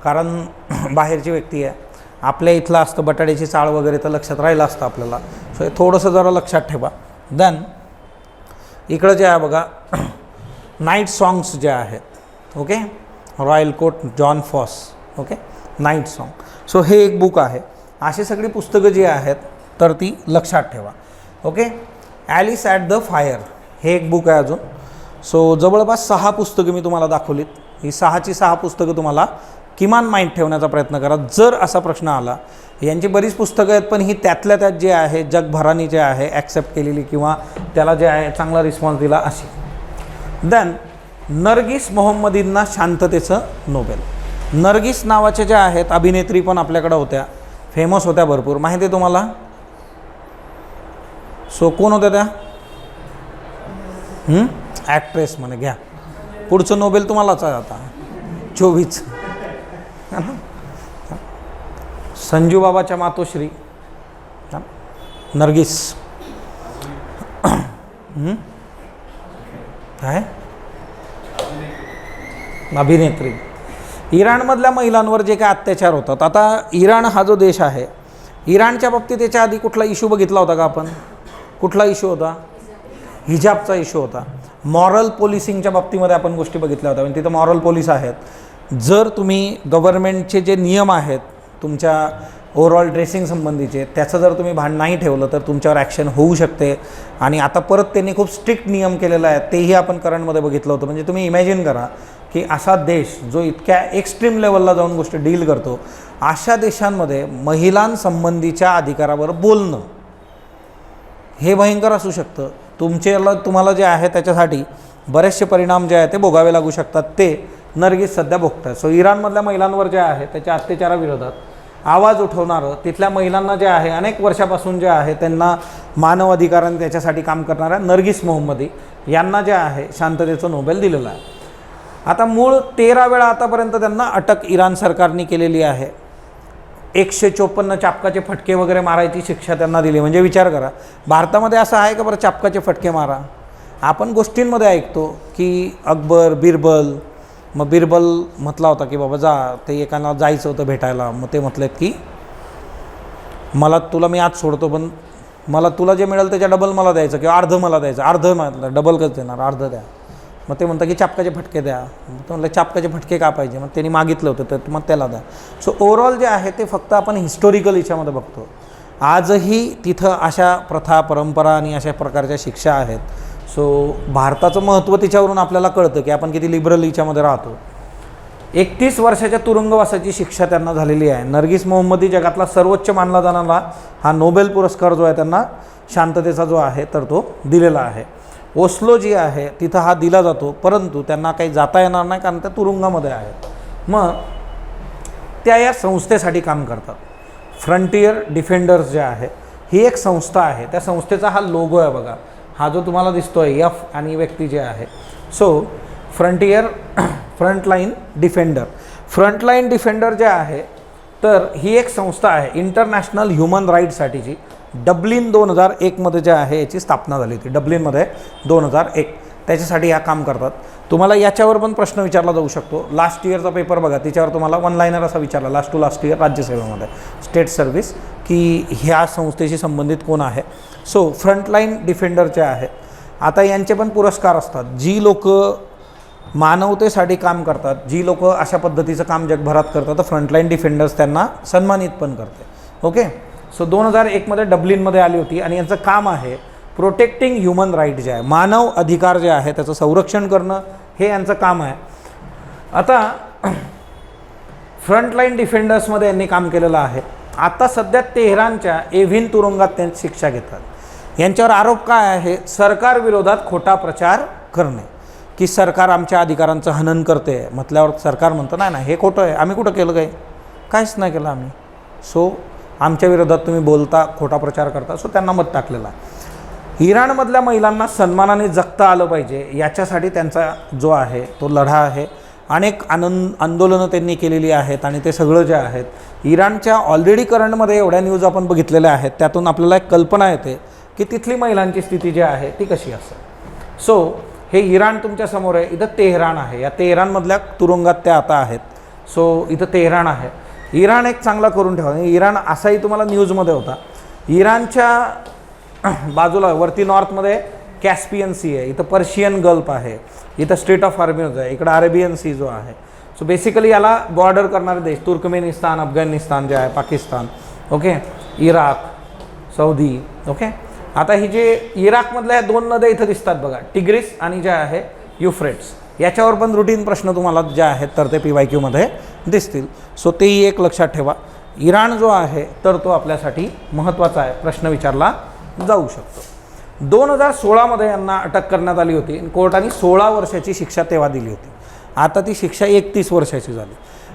[SPEAKER 1] कारण बाहेरची व्यक्ती आहे. आपल्या इथलं असतं बटाट्याची चाळ वगैरे तर लक्षात राहिलं असतं आपल्याला. सो हे थोडंसं जरा लक्षात ठेवा. देन इकडं जे आहे बघा नाईट सॉंग्स जे आहेत, ओके. रॉयल कोट जॉन फॉस, ओके. Night song. सो हे एक बुक आहे. अशी सगळी पुस्तकं जी आहेत तर ती लक्षात ठेवा, okay. Alice at the fire, हे एक बुक आहे अजून. सो जवळपास 6 पुस्तकं मी तुम्हाला दाखवलीत. ही 6ची 6 पुस्तकं तुम्हाला किमान माहीत ठेवण्याचा प्रयत्न करा जर असा प्रश्न आला. यांची बरीच पुस्तकं आहेत, पण ही त्यातल्या त्यात जे आहे जगभराने जे आहे ॲक्सेप्ट केलेली किंवा त्याला जे आहे चांगला रिस्पॉन्स दिला अशी. देन नर्गिस मोहम्मदींना शांततेचं नोबेल. नर्गिस नावाच्या ज्या आहेत अभिनेत्री पण आपल्याकडं होत्या, फेमस होत्या भरपूर, माहिती आहे तुम्हाला. सो कोण होत्या त्या? ॲक्ट्रेस म्हणे. घ्या पुढचं नोबेल तुम्हालाच आहे आता 24. संजू बाबाच्या मातोश्री नर्गिस. काय अभिनेत्री. इराणमधल्या महिलांवर जे काय अत्याचार होतात. आता इराण हा जो देश आहे, इराणच्या बाबतीत याच्या आधी कुठला इश्यू बघितला होता का आपण? कुठला इश्यू होता? हिजाबचा इश्यू होता. मॉरल पोलिसिंगच्या बाबतीमध्ये आपण गोष्टी बघितल्या होत्या. म्हणजे तिथं मॉरल पोलीस आहेत. जर तुम्ही गव्हर्नमेंटचे जे नियम आहेत तुमच्या ओव्हरऑल ड्रेसिंग संबंधीचे, त्याचं जर तुम्ही भान नाही ठेवलं तर तुमच्यावर ॲक्शन होऊ शकते. आणि आता परत त्यांनी खूप स्ट्रिक्ट नियम केलेला आहे, तेही आपण करंटमध्ये बघितलं होतं. म्हणजे तुम्ही इमॅजिन करा की असा देश जो इतक्या एक्स्ट्रीम लेवलला जाऊन गोष्टी डील करतो, अशा देशांमध्ये महिलांसंबंधीच्या अधिकारावर बोलणं हे भयंकर असू शकतं. तुम्हाला जे आहे त्याच्यासाठी बरेचसे परिणाम जे आहे ते भोगावे लागू शकतात. ते नर्गिस सध्या भोगतात. सो इराणमधल्या महिलांवर जे आहे त्याच्या अत्याचाराविरोधात आवाज उठवणारं, तिथल्या महिलांना जे आहे अनेक वर्षापासून जे आहे त्यांना मानव अधिकारांनी त्याच्यासाठी काम करणाऱ्या नर्गिस मोहम्मदी यांना जे आहे शांततेचं नोबेल दिलेलं आहे. आता मूळ 13 वेळा आतापर्यंत त्यांना अटक इराण सरकारने केलेली आहे. 154 चापकाचे फटके वगैरे मारायची शिक्षा त्यांना दिली. म्हणजे विचार करा, भारतामध्ये असं आहे का बरं चापकाचे फटके मारा? आपण गोष्टींमध्ये ऐकतो की अकबर, बिरबल. मग बिरबल म्हटला होता की बाबा जा, ते एकाला जायचं होतं भेटायला. मग ते म्हटलेत की तुला मी आज सोडतो, पण मला तुला जे मिळेल त्याच्या डबल मला द्यायचं किंवा अर्ध मला द्यायचं. अर्ध म्हटलं डबल कसं देणार, अर्ध द्या. मग ते म्हणतात की चापकाचे फटके द्या. तर म्हटलं चापकाचे फटके का पाहिजे? मग त्यांनी मागितलं होतं तर मग त्याला द्या. सो ओव्हरऑल जे आहे ते फक्त आपण हिस्टोरिकल याच्यामध्ये बघतो. आजही तिथं अशा प्रथा, परंपरा आणि अशा प्रकारच्या शिक्षा आहेत. सो भारताचं महत्त्व तिच्यावरून आपल्याला कळतं की आपण किती लिबरल याच्यामध्ये राहतो. 31 वर्षाच्या तुरुंगवासाची शिक्षा त्यांना झालेली आहे. नर्गिस मोहम्मदी जगातला सर्वोच्च मानला जाणारा हा नोबेल पुरस्कार जो आहे त्यांना शांततेचा जो आहे तर तो दिलेला आहे. ओस्लो जी आहे तिथं हा दिला जातो, परंतु त्यांना काही जाता येणार नाही कारण त्या तुरुंगामध्ये आहेत. मग त्या या संस्थेसाठी काम करतात. फ्रंटियर डिफेंडर्स जे आहे ही एक संस्था आहे. त्या संस्थेचा हा लोगो आहे बघा, हा जो तुम्हाला दिसतो आहे एफ आणि व्यक्ती जे आहे. सो फ्रंटलाईन डिफेंडर जे आहे तर ही एक संस्था आहे इंटरनॅशनल ह्युमन राईट्ससाठीची. डब्लिन 2001मध्ये जे आहे याची स्थापना झाली होती. डब्लिनमध्ये 2001 त्याच्यासाठी हा काम करतात. तुम्हाला याच्यावर पण प्रश्न विचारला जाऊ शकतो. लास्ट इयरचा पेपर बघा, तिच्यावर तुम्हाला 1 लाईनर असा विचारला लास्ट इयर राज्यसेवेमध्ये स्टेट सर्व्हिस की ह्या संस्थेशी संबंधित कोण आहे. सो फ्रंटलाईन डिफेंडरचे आहे. आता यांचे पण पुरस्कार असतात. जी लोक मानवतेसाठी काम करतात, जी लोक अशा पद्धतीचं काम जगभरात करतात, तर फ्रंटलाईन डिफेंडर्स त्यांना सन्मानित पण करते. ओके. सो 2001मध्ये डब्लिनमध्ये आली होती आणि यांचं काम आहे प्रोटेक्टिंग ह्युमन राईट जे आहे, मानव अधिकार जे आहे त्याचं संरक्षण करणं, हे यांचं काम आहे. आता फ्रंटलाईन डिफेंडर्समध्ये यांनी काम केलेलं आहे. आता सध्या तेहरानच्या एव्हिन तुरुंगात त्यांची शिक्षा घेतात. यांच्यावर आरोप काय आहे? सरकारविरोधात खोटा प्रचार करणे, की सरकार आमच्या अधिकारांचं हनन करते. म्हटल्यावर सरकार म्हणतं नाही हे खोटं आहे, आम्ही कुठं केलं काहीच नाही केलं आम्ही. सो आमच्या विरोधात तुम्ही बोलता, खोटा प्रचार करता. सो त्यांना मत टाकलेला आहे. इराणमधल्या महिलांना सन्मानाने जगता आलं पाहिजे याच्यासाठी त्यांचा जो आहे तो लढा आहे. अनेक आंदोलनं त्यांनी केलेली आहेत आणि ते सगळं जे आहेत इराणच्या ऑलरेडी करंटमध्ये एवढ्या न्यूज आपण बघितलेल्या आहेत, त्यातून आपल्याला एक कल्पना येते की तिथली महिलांची स्थिती जी आहे ती कशी असेल. सो हे इराण तुमच्यासमोर आहे. इथं तेहरान आहे. या तेहरानमधल्या तुरुंगात त्या आता आहेत. सो इथं तेहरान आहे. इराण एक चांगला करून ठेवा. इराण असाही तुम्हाला न्यूजमध्ये होता. इराणच्या बाजूला वरती नॉर्थमध्ये कॅस्पियन सी आहे, इथं पर्शियन गल्फ आहे, इथं स्ट्रेट ऑफ हॉर्म्यूज आहे, इकडं अरेबियन सी जो आहे. सो बेसिकली याला बॉर्डर करणारे देश तुर्कमेनिस्तान, अफगाणिस्तान जे आहे, Pakistan, okay, Iraq, Saudi, okay. आता ही जे इराकमधल्या 2 नद्या इथं दिसतात बघा, टिग्रिस आणि ज्या आहे युफ्रेट्स, याच्यावर पण रुटीन प्रश्न तुम्हाला ज्या आहेत तर ते PYQ मध्ये दिसतील. सो तेही एक लक्षात ठेवा. इराण जो आहे तर तो आपल्यासाठी महत्त्वाचा आहे, प्रश्न विचारला जाऊ शकतो. 2016 यांना अटक करण्यात आली होती. कोर्टाने 16 वर्षाची शिक्षा तेव्हा दिली होती. आता ती शिक्षा 31 वर्षाची झाली.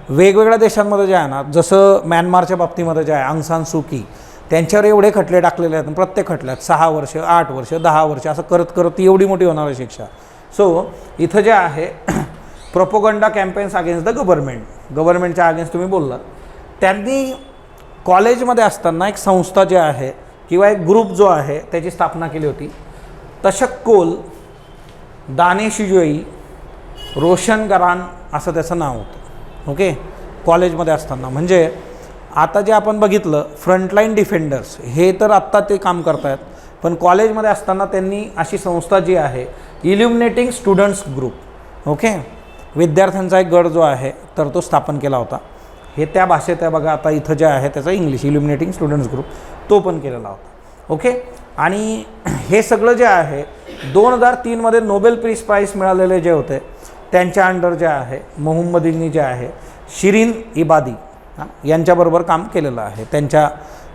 [SPEAKER 1] वेगवेगळ्या देशांमध्ये जे आहे ना, जसं म्यानमारच्या बाबतीमध्ये जे आहे आंग सान सू की, त्यांच्यावर एवढे खटले टाकलेले आहेत, प्रत्येक खटल्यात 6 वर्ष 8 वर्ष 10 वर्ष असं करत करत ती एवढी मोठी होणार आहे शिक्षा. सो इथं जे आहे प्रोपोगंडा कॅम्पेन्स अगेन्स्ट द गव्हर्नमेंटच्या अगेन्स्ट तुम्ही बोललात. त्यांनी कॉलेजमध्ये असताना एक संस्था जी आहे किंवा एक ग्रुप जो आहे त्याची स्थापना केली होती. तशक्कोल दानेशजोई रोशन गरान असं त्याचं नाव होतं. ओके, कॉलेजमध्ये असताना. म्हणजे आता जे आपण बघितलं फ्रंटलाईन डिफेंडर्स हे तर आत्ता ते काम करत आहेत, पण कॉलेजमध्ये असताना त्यांनी अशी संस्था जी आहे इल्युमिनेटिंग स्टुडंट्स ग्रुप, ओके, विद्यार्थ्यांचा एक गट जो आहे तर तो स्थापन केला होता. हे त्या भाषेत आहे बघा. आता इथं जे आहे त्याचं इंग्लिश इल्युमिनेटिंग स्टुडंट्स ग्रुप तो पण केलेला होता. ओके, आणि हे सगळं जे आहे 2003 नोबेल पीस प्राईज मिळालेले जे होते त्यांच्या अंडर जे आहे मोहम्मदींनी जे आहे शिरीन इबादी यांच्याबरोबर काम केलेलं आहे, त्यांच्या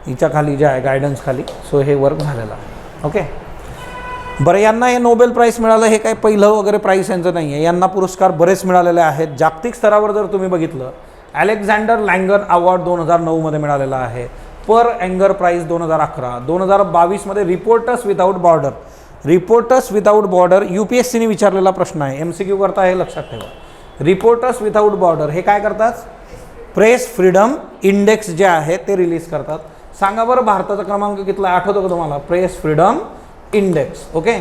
[SPEAKER 1] हिच्याखाली जे आहे गायडन्सखाली. सो हे वर्क झालेलं आहे. ओके, बरं, यांना हे नोबेल प्राईज मिळालं हे काही पहिलं वगैरे प्राईज यांचं नाही आहे. यांना पुरस्कार बरेच मिळालेले आहेत. जागतिक स्तरावर जर तुम्ही बघितलं, अलेक्झांडर लँगर अवॉर्ड 2009 मिळालेला आहे. Per Enger prize 2011. 2022 Reporters Without Border UPSCने विचारलेला प्रश्न आहे, MCQ करता हे लक्षात ठेवा. रिपोर्टर्स विदाऊट बॉर्डर हे काय करतात? प्रेस फ्रीडम इंडेक्स जे आहे ते रिलीज करतात. सांगा बरं भारताचा क्रमांक कितला आठवतो का तुम्हाला? Press freedom index. ओके,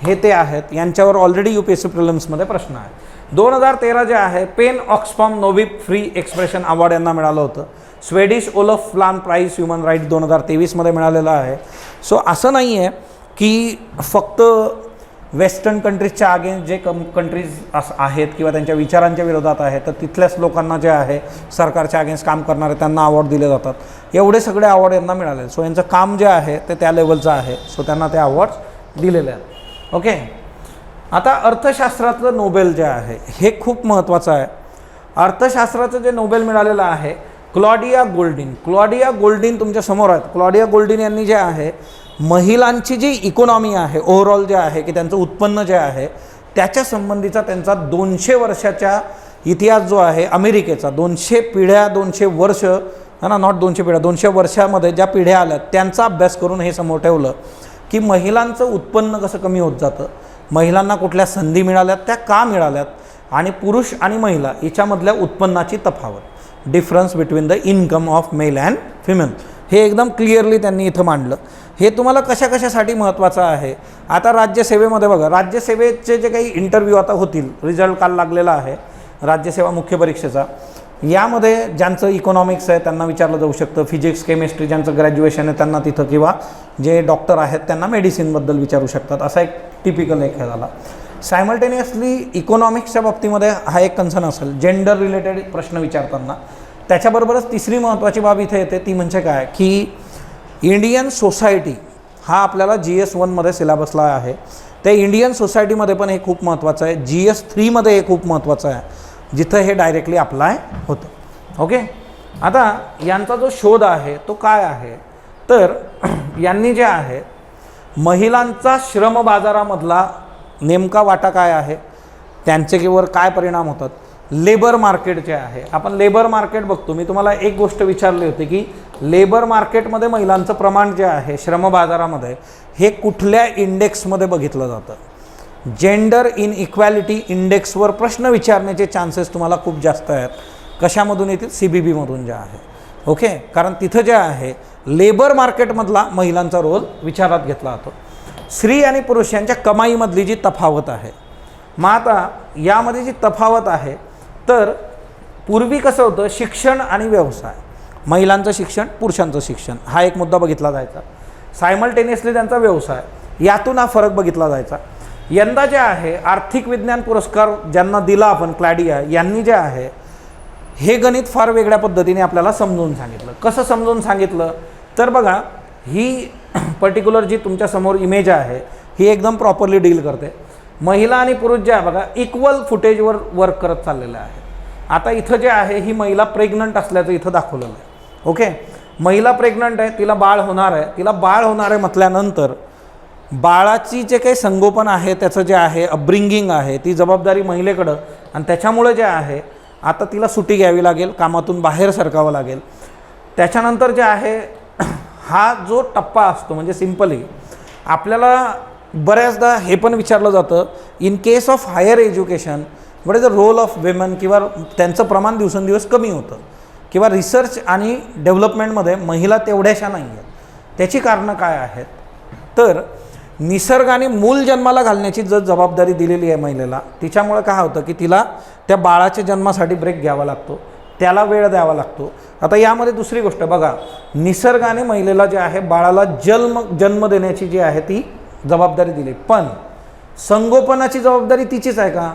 [SPEAKER 1] हे ते आहेत. यांच्यावर ऑलरेडी UPSC प्रिलिम्समध्ये प्रश्न आहे. 2013 जे आहे PEN Oxfam Novib free expression award यांना मिळालं होतं. Swedish Olof Palme prize human rights 2023 मिळालेलं आहे. सो असं नाही आहे की फक्त वेस्टर्न कंट्रीजच्या अगेन्स्ट जे कंट्रीज आहेत किंवा त्यांच्या विचारांच्या विरोधात आहेत तर तिथल्याच लोकांना जे आहे सरकारच्या अगेन्स्ट काम करणारे त्यांना अवॉर्ड दिले जातात. एवढे सगळे अवॉर्ड यांना मिळाले. सो यांचं काम जे आहे ते त्या लेवलचं आहे. सो त्यांना ते अवॉर्ड्स दिलेले आहेत. ओके, आता अर्थशास्त्रातलं नोबेल जे आहे हे खूप महत्त्वाचं आहे. अर्थशास्त्राचं जे नोबेल मिळालेलं आहे क्लॉडिया गोल्डिन तुमच्या समोर आहेत. क्लॉडिया गोल्डिन यांनी जे आहे महिलांची जी इकॉनॉमी आहे ओव्हरऑल जे आहे की त्यांचं उत्पन्न जे आहे त्याच्या संबंधीचा त्यांचा 200 वर्षाचा इतिहास जो आहे अमेरिकेचा, 200 पिढ्या 200 वर्ष है ना, नॉट 200 पिढ्या 200 वर्षामध्ये ज्या पिढ्या आल्या त्यांचा अभ्यास करून हे समोर ठेवलं की महिलांचं उत्पन्न कसं कमी होत जातं, महिलांना कुठल्या संधी मिळाल्यात, त्या का मिळाल्यात, आणि पुरुष आणि महिला याच्यामधल्या उत्पन्नाची तफावत, difference between the income of male and female, हे एकदम क्लिअरली त्यांनी इथं मांडलं. हे तुम्हाला कशासाठी महत्त्वाचं आहे? आता राज्यसेवेमध्ये बघा, राज्यसेवेचे जे काही इंटरव्ह्यू आता होतील, रिझल्ट काल लागलेला आहे राज्यसेवा मुख्य परीक्षेचा, यामध्ये ज्यांचं इकॉनॉमिक्स आहे त्यांना विचारलं जाऊ शकतं, फिजिक्स केमिस्ट्री ज्यांचं ग्रॅज्युएशन आहे त्यांना तिथं, किंवा जे डॉक्टर आहेत त्यांना मेडिसिनबद्दल विचारू शकतात. असा एक टिपिकल एक हे झाला. सायमल्टेनियसली इकॉनॉमिक्सच्या बाबतीमध्ये हा एक कन्सर्न असेल जेंडर रिलेटेड प्रश्न विचारताना. त्याच्याबरोबरच तिसरी महत्त्वाची बाब इथे येते ती म्हणजे काय की इंडियन सोसायटी हा आपल्याला GS1 सिलेबसला आहे. त्या इंडियन सोसायटीमध्ये पण हे खूप महत्त्वाचं आहे. GS3 हे खूप महत्त्वाचं आहे जिथं हे डायरेक्टली अप्लाय होतं. ओके, आता यांचा जो शोध आहे तो काय आहे तर यांनी जे आहे महिलांचा श्रम बाजारामधला नेमका वाटा काय आहे, त्यांच्यावर काय परिणाम होतात, लेबर मार्केट जे आहे, आपण लेबर मार्केट बघतो. मी तुम्हाला एक गोष्ट विचारली होती की लेबर मार्केटमध्ये महिलांचं प्रमाण जे आहे श्रम बाजारामध्ये हे कुठल्या इंडेक्समध्ये बघितलं जातं. जेंडर इन इक्वॅलिटी इंडेक्सवर प्रश्न विचारण्याचे चान्सेस तुम्हाला खूप जास्त आहेत. कशामधून येतील? CBB जे आहे. ओके, कारण तिथं जे आहे लेबर मार्केटमधला महिलांचा रोल विचारात घेतला जातो. स्त्री आणि पुरुष यांच्या कमाईमधली जी तफावत आहे, मग आता यामध्ये जी तफावत आहे तर पूर्वी कसं होतं, शिक्षण आणि व्यवसाय, महिलांचं शिक्षण पुरुषांचं शिक्षण हा एक मुद्दा बघितला जायचा. सायमल्टेनियसली त्यांचा व्यवसाय, यातून हा फरक बघितला जायचा. यंदा जे आहे आर्थिक विज्ञान पुरस्कार ज्यांना दिला आपण, क्लॅडिया यांनी जे आहे हे गणित फार वेगळ्या पद्धतीने आपल्याला समजून सांगितलं. कसं समजून सांगितलं तर बघा, ही पर्टिक्युलर जी तुमच्यासमोर इमेज आहे ही एकदम प्रॉपरली डील करते. महिला आणि पुरुष जे आहे बघा इक्वल फुटेजवर वर्क करत चाललेलं आहे. आता इथं जे आहे ही महिला प्रेग्नंट असल्याचं इथं दाखवलेलं आहे. ओके, महिला प्रेग्नंट आहे, तिला बाळ होणार आहे. तिला बाळ होणार आहे म्हटल्यानंतर बाळाची जे काही संगोपन आहे त्याचं जे आहे अपब्रिंगिंग आहे ती जबाबदारी महिलेकडं, आणि त्याच्यामुळे जे आहे आता तिला सुट्टी घ्यावी लागेल, कामातून बाहेर सरकावं लागेल. त्याच्यानंतर जे आहे हा जो टप्पा असतो म्हणजे सिम्पली आपल्याला बऱ्याचदा हे पण विचारलं जातं in case of higher education what is the role of women, किंवा त्यांचं प्रमाण दिवसेंदिवस कमी होतं, किंवा रिसर्च आणि डेव्हलपमेंटमध्ये महिला तेवढ्याशा नाही आहेत. त्याची कारणं काय आहेत तर निसर्गाने मूल जन्माला घालण्याची जर जबाबदारी दिलेली आहे महिलेला, तिच्यामुळे काय होतं की तिला त्या बाळाच्या जन्मासाठी ब्रेक घ्यावा लागतो, त्याला वेळ द्यावा लागतो. आता यामध्ये दुसरी गोष्ट बघा, निसर्गाने महिलेला जे आहे बाळाला जन्म देण्याची जी आहे ती जबाबदारी दिली, पण संगोपनाची जबाबदारी तिचीच आहे का,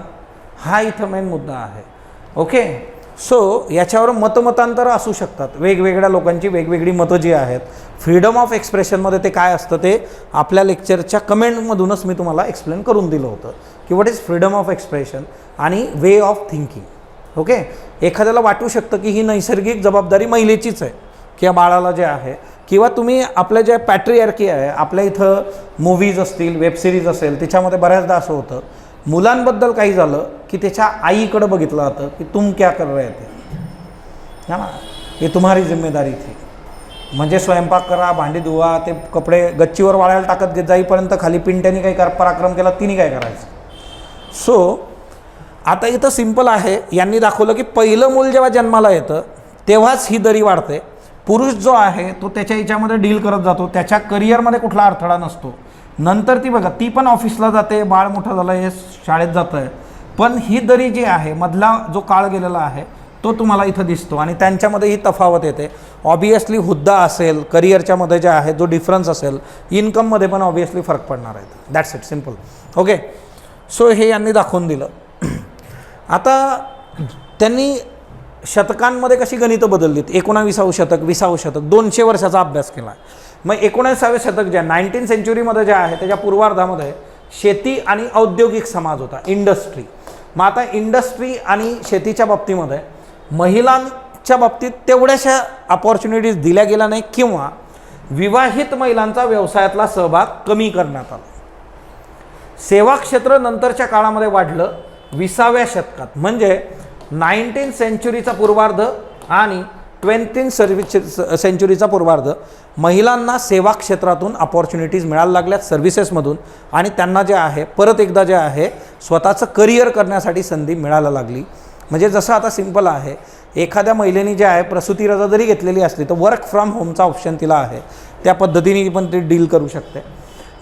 [SPEAKER 1] हा इथं मेन मुद्दा आहे. ओके, सो याच्यावर मतमतांतरं असू शकतात, वेगवेगळ्या लोकांची वेगवेगळी मतं जी आहेत. फ्रीडम ऑफ एक्सप्रेशनमध्ये ते काय असतं ते आपल्या लेक्चरच्या कमेंटमधूनच मी तुम्हाला एक्सप्लेन करून दिलं होतं की what is freedom of expression आणि वे ऑफ थिंकिंग. ओके, एखाद्याला वाटू शकतं की ही नैसर्गिक जबाबदारी महिलेचीच आहे किंवा बाळाला जे आहे, किंवा तुम्ही आपल्या जे पॅट्रियार्की आहे आपल्या इथं मूव्हीज असतील, वेबसिरीज असेल, त्याच्यामध्ये बऱ्याचदा असं होतं मुलांबद्दल काही झालं की त्याच्या आईकडं बघितलं जातं की तुम क्या कर रहे थे, है ना, हे तुम्हारी जिम्मेदारी थी. म्हणजे स्वयंपाक करा, भांडी धुवा, ते कपडे गच्चीवर वाळायला टाकत जाईपर्यंत खाली पिंट्यानी काही पराक्रम केला तिने काय करायचं. सो आता इथं सिम्पल आहे, यांनी दाखवलं की पहिलं मूल जेव्हा जन्माला येतं तेव्हाच ही दरी वाढते. पुरुष जो आहे तो त्याच्या याच्यामध्ये डील करत जातो, त्याच्या करिअरमध्ये कुठला अडथळा नसतो. नंतर ती बघा ती पण ऑफिसला जाते, बाळ मोठं झालं हे शाळेत जातं आहे, पण ही दरी जी आहे मधला जो काळ गेलेला आहे तो तुम्हाला इथं दिसतो, आणि त्यांच्यामध्ये ही तफावत येते. ऑबियसली हुद्दा असेल, करिअरच्यामध्ये जे आहे जो डिफरन्स असेल, इन्कममध्ये पण ऑबियसली फरक पडणार आहे. That's it, simple. Okay, so हे यांनी दाखवून दिलं. आता त्यांनी शतकांमध्ये कशी गणितं बदललीत, 19वे शतक, 20वे शतक, 200 वर्षाचा अभ्यास केला. मग 19वे शतक जे 19th सेंचुरीमध्ये जे आहे त्याच्या पूर्वार्धामध्ये शेती आणि औद्योगिक समाज होता, इंडस्ट्री. मग आता इंडस्ट्री आणि शेतीच्या बाबतीमध्ये महिलांच्या बाबतीत तेवढ्याशा अपॉर्च्युनिटीज दिल्या गेल्या नाही, किंवा विवाहित महिलांचा व्यवसायातला सहभाग कमी करण्यात आला. सेवा क्षेत्र नंतरच्या काळामध्ये वाढलं 20व्या शतकात, म्हणजे 19th सेंचुरीचा पूर्वार्ध आणि 20th सेंचुरीचा पूर्वार्ध महिलांना सेवा क्षेत्रातून अपॉर्च्युनिटीज मिळायला लागल्यात, सर्व्हिसेसमधून, आणि त्यांना जे आहे परत एकदा जे आहे स्वतःचं करिअर करण्यासाठी संधी मिळायला लागली. म्हणजे जसं आता सिम्पल आहे, एखाद्या महिलेने जे आहे प्रसूती रजा जरी घेतलेली असली तर वर्क फ्रॉम होमचा ऑप्शन तिला आहे, त्या पद्धतीने पण ती डील करू शकते.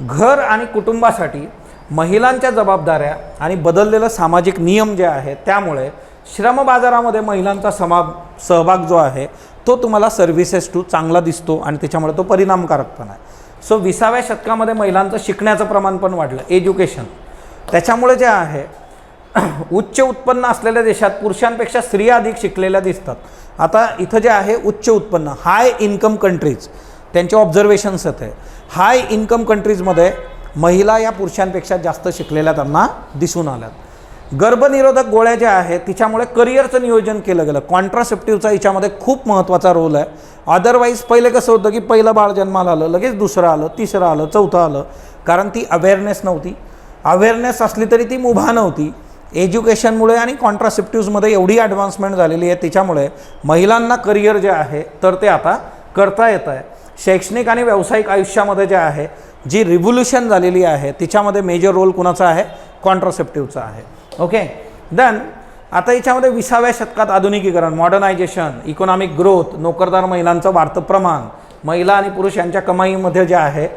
[SPEAKER 1] घर आणि कुटुंबासाठी महिलांच्या जबाबदाऱ्या आणि बदललेलं सामाजिक नियम जे आहे त्यामुळे श्रम बाजारामध्ये महिलांचा सहभाग जो आहे तो तुम्हाला सर्व्हिसेस टू चांगला दिसतो, आणि त्याच्यामुळे तो परिणामकारक पण आहे. सो 20व्या शतकामध्ये महिलांचं शिकण्याचं प्रमाण पण वाढलं, एज्युकेशन. त्याच्यामुळे जे आहे उच्च उत्पन्न असलेल्या देशात पुरुषांपेक्षा स्त्रिया अधिक शिकलेल्या दिसतात. आता इथं जे आहे उच्च उत्पन्न, हाय इन्कम कंट्रीज, त्यांचे ऑब्झर्वेशन्स आहेत. हाय इन्कम कंट्रीजमध्ये महिला या पुरुषांपेक्षा जास्त शिकलेल्या त्यांना दिसून आल्यात. गर्भनिरोधक गोळ्या ज्या आहेत तिच्यामुळे करिअरचं नियोजन केलं गेलं. कॉन्ट्रासेप्टिव्हचा याच्यामध्ये खूप महत्त्वाचा रोल आहे. अदरवाईज पहिले कसं होतं की पहिलं बाळ जन्माला आलं, लगेच दुसरं आलं, तिसरं आलं, चौथं आलं, कारण ती अवेअरनेस नव्हती. अवेअरनेस असली तरी ती मुभा नव्हती. एज्युकेशनमुळे आणि कॉन्ट्रासेप्टिव्हजमध्ये एवढी ॲडव्हान्समेंट झालेली आहे, त्याच्यामुळे महिलांना करिअर जे आहे तर ते आता करता येतं आहे. शैक्षणिक आणि व्यावसायिक आयुष्यामध्ये जे आहे जी रिव्होल्युशन झालेली आहे तिच्यामध्ये मेजर रोल कुणाचा आहे, कॉन्ट्रासेप्टिव्हचा आहे. ओके, देन आता याच्यामध्ये 20व्या शतकात आधुनिकीकरण, मॉडर्नायझेशन, इकॉनॉमिक ग्रोथ, नोकरदार महिलांचं वाढतं प्रमाण, महिला आणि पुरुष यांच्या कमाईमध्ये जे आहे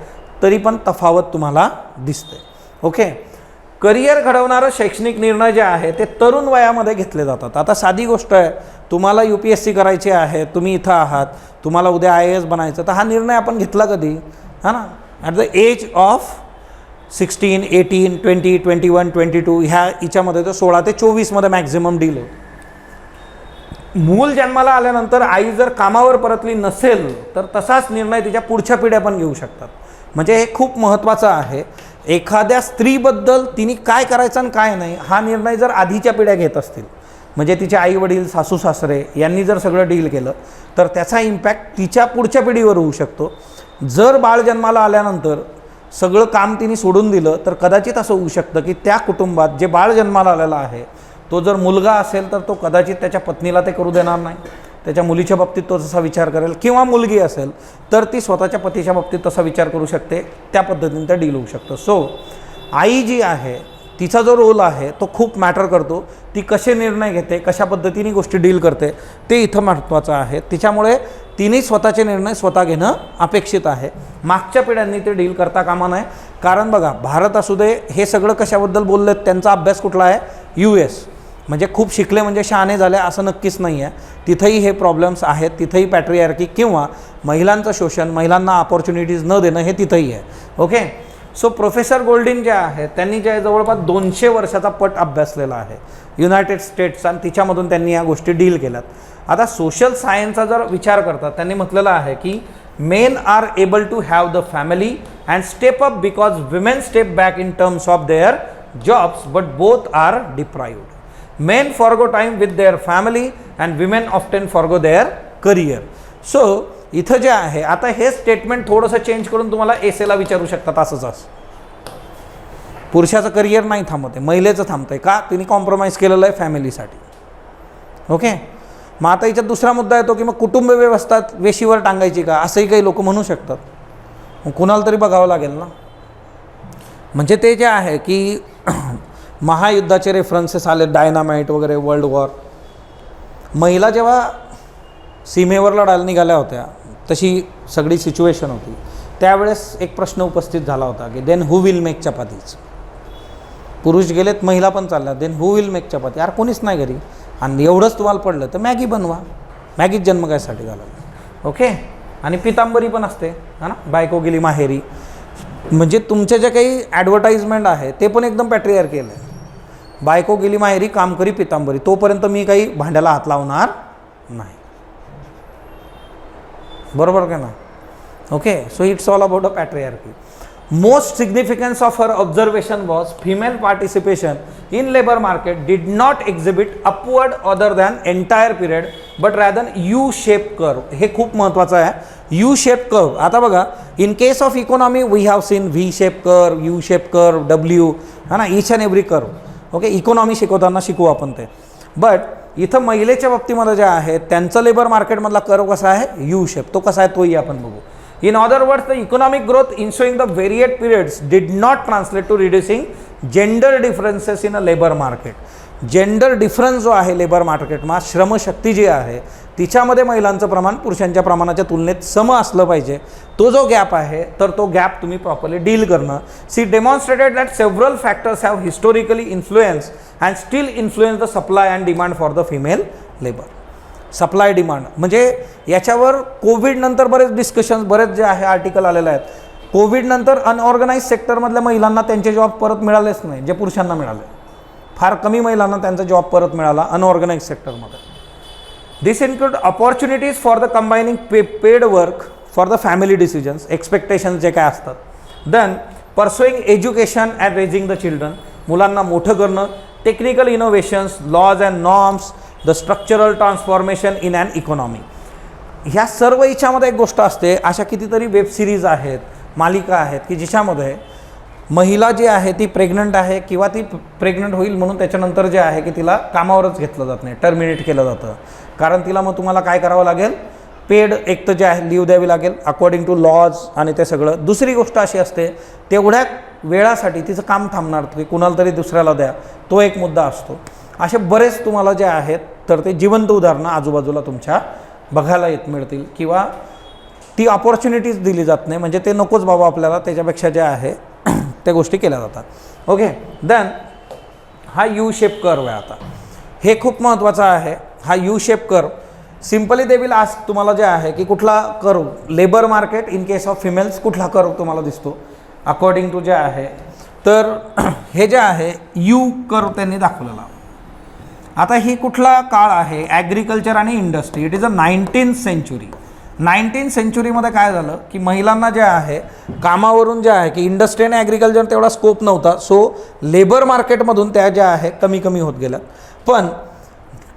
[SPEAKER 1] तरी पण तफावत तुम्हाला दिसते. ओके, करिअर घडवणारं शैक्षणिक निर्णय जे आहे ते तरुण वयामध्ये घेतले जातात. आता साधी गोष्ट आहे, तुम्हाला UPSC करायची आहे, तुम्ही इथं आहात, तुम्हाला उद्या IAS बनायचं, तर हा निर्णय आपण घेतला कधी, हा ना, ॲट द एज ऑफ 16, 18, 20, 21, 22 ह्या हिच्यामध्ये तर 16 ते 24 मॅक्झिमम डील होतो. मूल जन्माला आल्यानंतर आई जर कामावर परतली नसेल तर तसाच निर्णय तिच्या पुढच्या पिढ्या पण घेऊ शकतात. म्हणजे हे खूप महत्त्वाचं आहे. एखाद्या स्त्रीबद्दल तिने काय करायचं आणि काय नाही हा निर्णय जर आधीच्या पिढ्या घेत असतील, म्हणजे तिचे आई वडील सासू सासरे यांनी जर सगळं डील केलं तर त्याचा इम्पॅक्ट तिच्या पुढच्या पिढीवर होऊ शकतो. जर बाळ जन्माला आल्यानंतर सगळं काम तिने सोडून दिलं तर कदाचित असं होऊ शकतं की त्या कुटुंबात जे बाळ जन्माला आलेला आहे तो जर मुलगा असेल तर तो कदाचित त्याच्या पत्नीला ते करू देणार नाही, त्याच्या मुलीच्या बाबतीत तो तसा विचार करेल, किंवा मुलगी असेल तर ती स्वतःच्या पतीच्या बाबतीत तसा विचार करू शकते. त्या पद्धतीने ते डील होऊ शकतं. सो आई जी आहे तिचा जो रोल आहे तो खूप मॅटर करतो. ती कसे निर्णय घेते, कशा पद्धतीने गोष्टी डील करते ते इथं महत्त्वाचं आहे. तिच्यामुळे तिने स्वतःचे निर्णय स्वतः घेणं अपेक्षित आहे. मागच्या पिढ्यांनी ते डील करता कामा नये. कारण बघा, भारत असू दे, हे सगळं कशाबद्दल बोललेत, त्यांचा अभ्यास कुठला आहे, US. म्हणजे खूप शिकले म्हणजे शहाणे झाले असं नक्कीच नाही आहे. तिथंही हे प्रॉब्लेम्स आहेत, तिथंही पॅट्रियार्की किंवा महिलांचं शोषण, महिलांना अपॉर्च्युनिटीज न देणं हे तिथंही आहे. ओके. सो प्रोफेसर गोल्डीन जे आहेत त्यांनी जे जवळपास 200 वर्षाचा पट अभ्यासलेला आहे युनायटेड स्टेट्स, आणि तिच्यामधून त्यांनी या गोष्टी डील केल्यात. आता सोशल सायन्सचा जर विचार करतात त्यांनी म्हटलेलं आहे की men are able to have the family and step up because women step back in terms of their jobs but both are deprived. Men forgo time with their family and women often forgo their career. So इथं जे आहे, आता हे statement थोडंसं change करून तुम्हाला एसेला विचारू शकतात असंच असं. पुरुषाचं करिअर नाही थांबत आहे, महिलेचं थांबतंय का, तिने कॉम्प्रोमाइज केलेलं आहे फॅमिलीसाठी. ओके. मग आता याच्यात दुसरा मुद्दा येतो की मग कुटुंब व्यवस्था वेशीवर टांगायची का, असंही काही लोक म्हणू शकतात. मग कुणाला तरी बघावं लागेल ना. म्हणजे ते जे आहे की महायुद्धाचे रेफरन्सेस आले, डायनामाइट वगैरे, वर्ल्ड वॉर. महिला जेव्हा सीमेवर लढायला निघाल्या होत्या तशी सगळी सिच्युएशन होती, त्यावेळेस एक प्रश्न उपस्थित झाला होता की then who will make chapatis. पुरुष गेलेत, महिला पण चालल्या, then who will make chapati. यार कोणीच नाही घरी, आणि एवढंच तुम्हाला पडलं तर मॅगी बनवा. मॅगीत जन्म कायसाठी घाला. ओके. आणि पितांबरी पण असते हा ना, बायको गेली माहेरी. म्हणजे तुमचे जे काही ॲडव्हर्टाइजमेंट आहे ते पण एकदम पॅट्रियार्की आहे. बायको गेली माहेरी, काम करी पितांबरी, तोपर्यंत मी काही भांड्याला हात लावणार नाही. बरोबर का ना. Okay. So it's all about a patriarchy. Most significance of her observation was female participation in labor market did not exhibit upward other than entire period but rather U-shaped curve. हे खूप महत्त्वाचं आहे, U-shaped curve. आता बघा, in case of economy we have seen V-shaped curve, U-shaped curve, W, है ना, each and every curve. Okay. Economy शिकवताना शिकू आपण ते. बट इथं महिलेच्या बाबतीमध्ये जे आहे त्यांचं लेबर मार्केटमधला कर्व कसा आहे, U-shape. तो कसा आहे तोही आपण बघू. In other words, the economic growth ensuing the varied periods did not translate to reducing gender differences in a labor market. Gender difference जो आहे लेबर मार्केटमा, श्रमशक्ती जी आहे तिच्यामध्ये महिलांचं प्रमाण पुरुषांच्या प्रमाणाच्या तुलनेत सम असलं पाहिजे. तो जो गॅप आहे तर तो गॅप तुम्ही प्रॉपरली डील करणं. She demonstrated that several factors have historically influence and still influence the supply and demand for the female labour. Supply demand म्हणजे याच्यावर कोविडनंतर बरेच डिस्कशन्स, बरेच जे आहे आर्टिकल आलेले आहेत. कोविडनंतर अनऑर्गनाइज सेक्टरमधल्या महिलांना त्यांचे जॉब परत मिळालेच नाही जे पुरुषांना मिळाले. फार कमी महिलांना त्यांचा जॉब परत मिळाला अनऑर्गनाइज सेक्टरमध्ये. This include opportunities for the combining paid work for the family decisions, expectations जे काय असतात. Then pursuing education and raising the children, मुलांना मोठं करणं, technical innovations, laws and norms, the structural transformation in an economy. ह्या सर्व याच्यामध्ये एक गोष्ट असते, अशा कितीतरी वेब सिरीज आहेत, मालिका आहेत की जिच्यामध्ये महिला जी आहे ती प्रेग्नंट आहे किंवा ती प्रेग्नंट होईल म्हणून त्याच्यानंतर जे आहे की तिला कामावरच घेतलं जात नाही, टर्मिनेट केलं जातं. कारण तिला मग तुम्हाला काय करावं लागेल, पेड एक तर जे आहे लीव द्यावी लागेल अकॉर्डिंग टू लॉज आणि ते सगळं. दुसरी गोष्ट अशी असते, तेवढ्या वेळासाठी तिचं काम थांबणार की कुणाला तरी दुसऱ्याला द्या, तो एक मुद्दा असतो. असे बरेच तुम्हाला जे आहेत तर ते जिवंत उदाहरणं आजूबाजूला तुमच्या बघायला मिळतील किंवा ती अपॉर्च्युनिटीज दिली जात नाही. म्हणजे ते नकोच बाबा आपल्याला, त्याच्यापेक्षा जे आहे त्या गोष्टी केल्या जातात. ओके. देन हा U-शेप कर्व आहे. आता हे खूप महत्त्वाचं आहे. हा U-shape curve simply they will ask तुम्हाला जे आहे की कुठला curve labour market in case of females कुठला कर्व तुम्हाला दिसतो अकॉर्डिंग टू जे आहे. तर हे जे आहे U कर्व त्यांनी दाखवलेला. आता ही कुठला काळ आहे, ॲग्रिकल्चर आणि industry. It is a 19th century. 19 सेंचुरीमध्ये काय झालं की महिलांना जे आहे कामावरून जे आहे की इंडस्ट्री आणि ॲग्रिकल्चर तेवढा स्कोप नव्हता, सो लेबर मार्केटमधून त्या ज्या आहे कमी कमी होत गेल्या. पण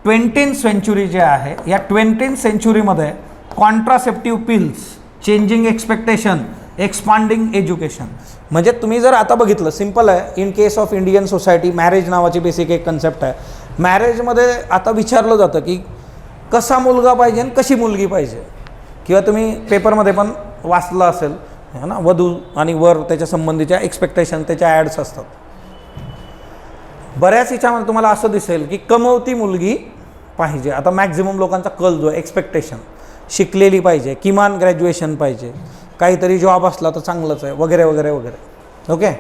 [SPEAKER 1] 20th सेंचुरी जे आहे या 20th सेंचुरीमध्ये contraceptive pills, changing expectation, expanding education, म्हणजे तुम्ही जर आता बघितलं सिम्पल आहे. In case of Indian society marriage नावाची बेसिक एक कन्सेप्ट आहे. मॅरेजमध्ये आता विचारलं जातं की कसा मुलगा पाहिजे आणि कशी मुलगी पाहिजे, किंवा तुम्ही पेपरमध्ये पण वाचलं असेल है ना, वधू आणि वर त्याच्या संबंधीच्या एक्सपेक्टेशन त्याच्या ॲड्स असतात. बऱ्याच याच्यामध्ये तुम्हाला असं दिसेल की कमवती मुलगी पाहिजे. आता मॅक्झिमम लोकांचा कल जो आहे एक्सपेक्टेशन, शिकलेली पाहिजे, किमान ग्रॅज्युएशन पाहिजे, काहीतरी जॉब असला तर चांगलंच आहे, वगैरे वगैरे वगैरे. ओके,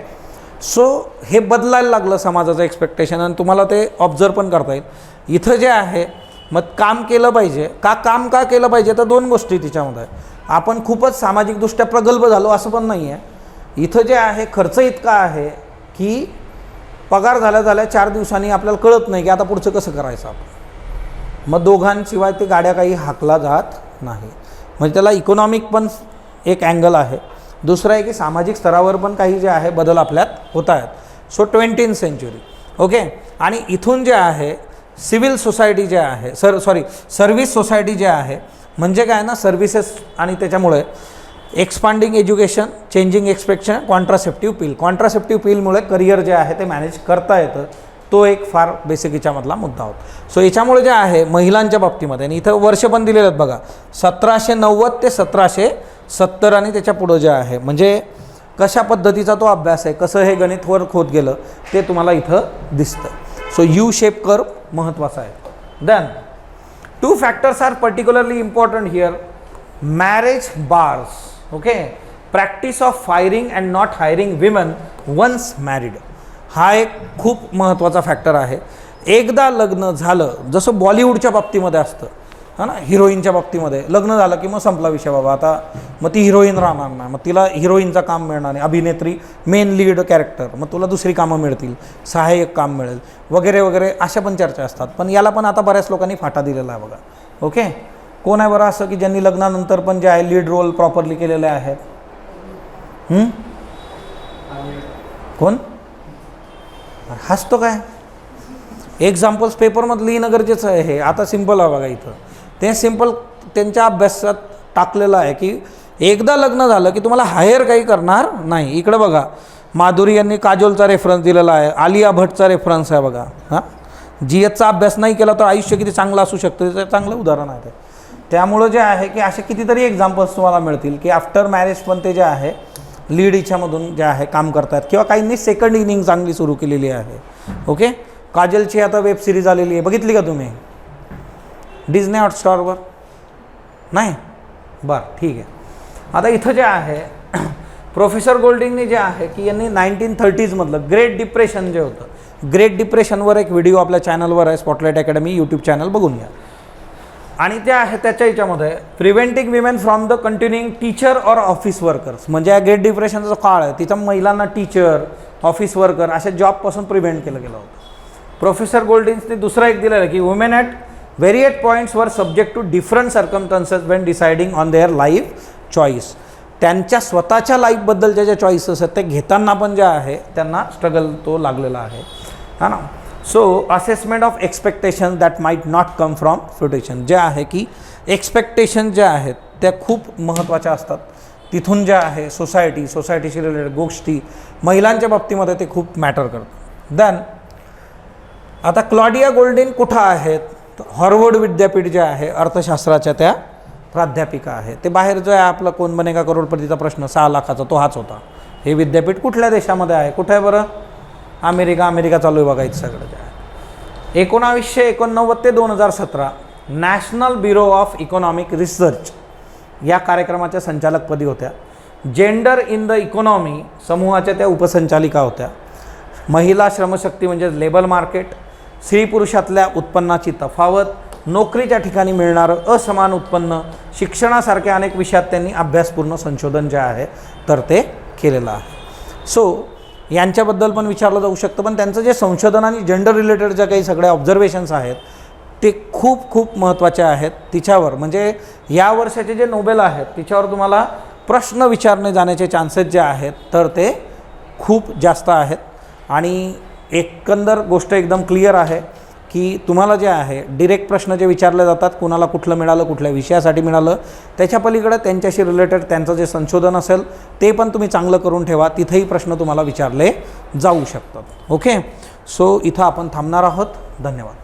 [SPEAKER 1] सो हे बदलायला लागलं समाजाचं एक्सपेक्टेशन, आणि तुम्हाला ते ऑब्झर्व पण करता येईल. इथं जे आहे मग काम केलं पाहिजे काम का केलं पाहिजे, तर दोन गोष्टी तिच्यामध्ये. आपण खूपच सामाजिकदृष्ट्या प्रगल्भ झालो असं पण नाही आहे. इथं जे आहे खर्च इतका आहे की पगार झाल्या 4 दिवसांनी आपल्याला कळत नाही की आता पुढचं कसं करायचं आपण. मग दोघांशिवाय ते गाड्या काही हाकला जात नाही. म्हणजे त्याला इकॉनॉमिक पण एक अँगल आहे. दुसरं आहे की सामाजिक स्तरावर पण काही जे आहे बदल आपल्यात होत आहेत. So 20th century. ओके, आणि इथून जे आहे सिव्हिल सोसायटी जे आहे सर्व्हिस सोसायटी जे आहे, म्हणजे काय ना सर्व्हिसेस, आणि त्याच्यामुळे expanding education, changing expectation, contraceptive पिलमुळे करिअर जे आहे ते मॅनेज करता येतं. तो एक फार बेसिक याच्यामधला मुद्दा होता. सो याच्यामुळे जे आहे महिलांच्या बाबतीमध्ये, आणि इथं वर्ष पण दिलेले आहेत बघा, 1790 ते 1770 आणि त्याच्या पुढं जे आहे, म्हणजे कशा पद्धतीचा तो अभ्यास आहे, कसं हे गणित वर होत गेलं ते तुम्हाला इथं दिसतं. सो यू शेप कर्व महत्त्वाचा आहे. Then 2 factors are particularly important here. Marriage bars, okay, practice of firing and not hiring women once married, हा एक खूप महत्त्वाचा फॅक्टर आहे. एकदा लग्न झालं, जसं बॉलिवूडच्या बाबतीमध्ये असतं है ना, हिरोईनच्या बाबतीमध्ये लग्न झालं की मग संपला विषय बाबा, आता मग ती हिरोईन राहणार नाही, मग तिला हिरोईनचं काम मिळणार नाही, अभिनेत्री मेन लीड कॅरेक्टर, मग तुला दुसरी कामं मिळतील, सहाय्यक काम मिळेल, वगैरे वगैरे अशा पण चर्चा असतात. पण याला पण आता बऱ्याच लोकांनी फाटा दिलेला आहे बघा. ओके, कोण आहे बरं असं की ज्यांनी लग्नानंतर पण जे आहे लीड रोल प्रॉपरली केलेले आहेत? कोण हसतो काय? एक्झाम्पल्स पेपरमध्ये लिहिणं गरजेचं आहे. हे आता सिम्पल आहे बघा, इथं ते सिम्पल त्यांच्या अभ्यासात टाकलेलं आहे की एकदा लग्न झालं की तुम्हाला हायर काही करणार नाही. इकडं बघा, माधुरी यांनी काजोलचा रेफरन्स दिलेला आहे, आलिया भट्टचा रेफरन्स आहे बघा. हां, जीएसचा अभ्यास नाही केला तर आयुष्य किती चांगलं असू शकतं, त्याचं चांगलं उदाहरण आहे ते. त्यामुळं जे आहे की असे कितीतरी एक्झाम्पल्स तुम्हाला मिळतील की आफ्टर मॅरेज पण ते जे आहे लीड इच्छामधून जे आहे काम करतात, किंवा काहींनी सेकंड इनिंग चांगली सुरू केलेली आहे. ओके, काजलची आता वेब सिरीज आलेली आहे, बघितली का तुम्ही डिझनी हॉटस्टारवर? नाही, बरं ठीक आहे. आता इथं जे आहे प्रोफेसर गोल्डिंगने जे आहे की यांनी 1930s मधलं ग्रेट डिप्रेशन जे होतं, ग्रेट डिप्रेशनवर एक व्हिडिओ आपल्या चॅनलवर आहे, स्पॉटलाईट अकॅडमी यूट्यूब चॅनल, बघून घ्या. आणि ते आहे त्याच्या याच्यामध्ये preventing women from the कंटिन्युइंग teacher और ऑफिस वर्कर्स, म्हणजे या ग्रेट डिप्रेशनचा जो काळ आहे तिथं महिलांना टीचर, ऑफिस वर्कर अशा जॉबपासून प्रिव्हेंट केलं गेलं होतं. प्रोफेसर गोल्डिंग्सने दुसरा एक दिलेलं आहे की वुमेन ॲट व्हेरिएट पॉईंट्स वर subject to different circumstances when deciding on their life choice. त्यांच्या स्वतःच्या लाईफबद्दलच्या ज्या चॉईसेस आहेत ते घेताना पण ज्या आहे त्यांना स्ट्रगल तो लागलेला आहे, हा ना. So assessment of expectation that might not come from futation, जे आहे की एक्सपेक्टेशन ज्या आहेत त्या खूप महत्त्वाच्या असतात. तिथून ज्या आहे सोसायटीशी रिलेटेड गोष्टी महिलांच्या बाबतीमध्ये ते खूप मॅटर करतं. देन आता क्लॉडिया गोल्डिन कुठं आहेत? हार्वर्ड विद्यापीठ जे आहे अर्थशास्त्राच्या त्या प्राध्यापिका आहे. ते बाहेर जो आहे आपला कोण बनेगा करोडपतीचा प्रश्न 6 लाखाचा तो हाच होता. हे विद्यापीठ कुठल्या देशामध्ये आहे? कुठे आहे बरं? अमेरिका चालू आहे बघा इथं सगळं जे आहे. 1989 ते 2017 national bureau of economic research या कार्यक्रमाच्या संचालकपदी होत्या. जेंडर इन द इकॉनॉमी समूहाच्या त्या उपसंचालिका होत्या. महिला श्रमशक्ती म्हणजे लेबर मार्केट, स्त्री पुरुषातल्या उत्पन्नाची तफावत, नोकरीच्या ठिकाणी मिळणारं असमान उत्पन्न, शिक्षणासारख्या अनेक विषयात त्यांनी अभ्यासपूर्ण संशोधन जे आहे तर ते केलेलं आहे. सो यांच्याबद्दल पण विचारलं जाऊ शकतं. पण त्यांचं जे संशोधन आणि जेंडर रिलेटेड ज्या काही सगळ्या ऑब्झर्वेशन्स आहेत ते खूप खूप महत्त्वाचे आहेत. तिच्यावर म्हणजे या वर्षाचे जे नोबेल आहेत तिच्यावर तुम्हाला प्रश्न विचारले जाण्याचे चान्सेस जे आहेत तर ते खूप जास्त आहेत. आणि एकंदर गोष्ट एकदम क्लिअर आहे की तुम्हाला जे आहे डिरेक्ट प्रश्न जे विचारले जातात, कुणाला कुठलं मिळालं, कुठल्या विषयासाठी मिळालं, त्याच्या पलीकडे त्यांच्याशी रिलेटेड त्यांचं जे संशोधन असेल ते पण तुम्ही चांगलं करून ठेवा. तिथेही प्रश्न तुम्हाला विचारले जाऊ शकतात. ओके, सो इथं आपण थांबणार आहोत. धन्यवाद.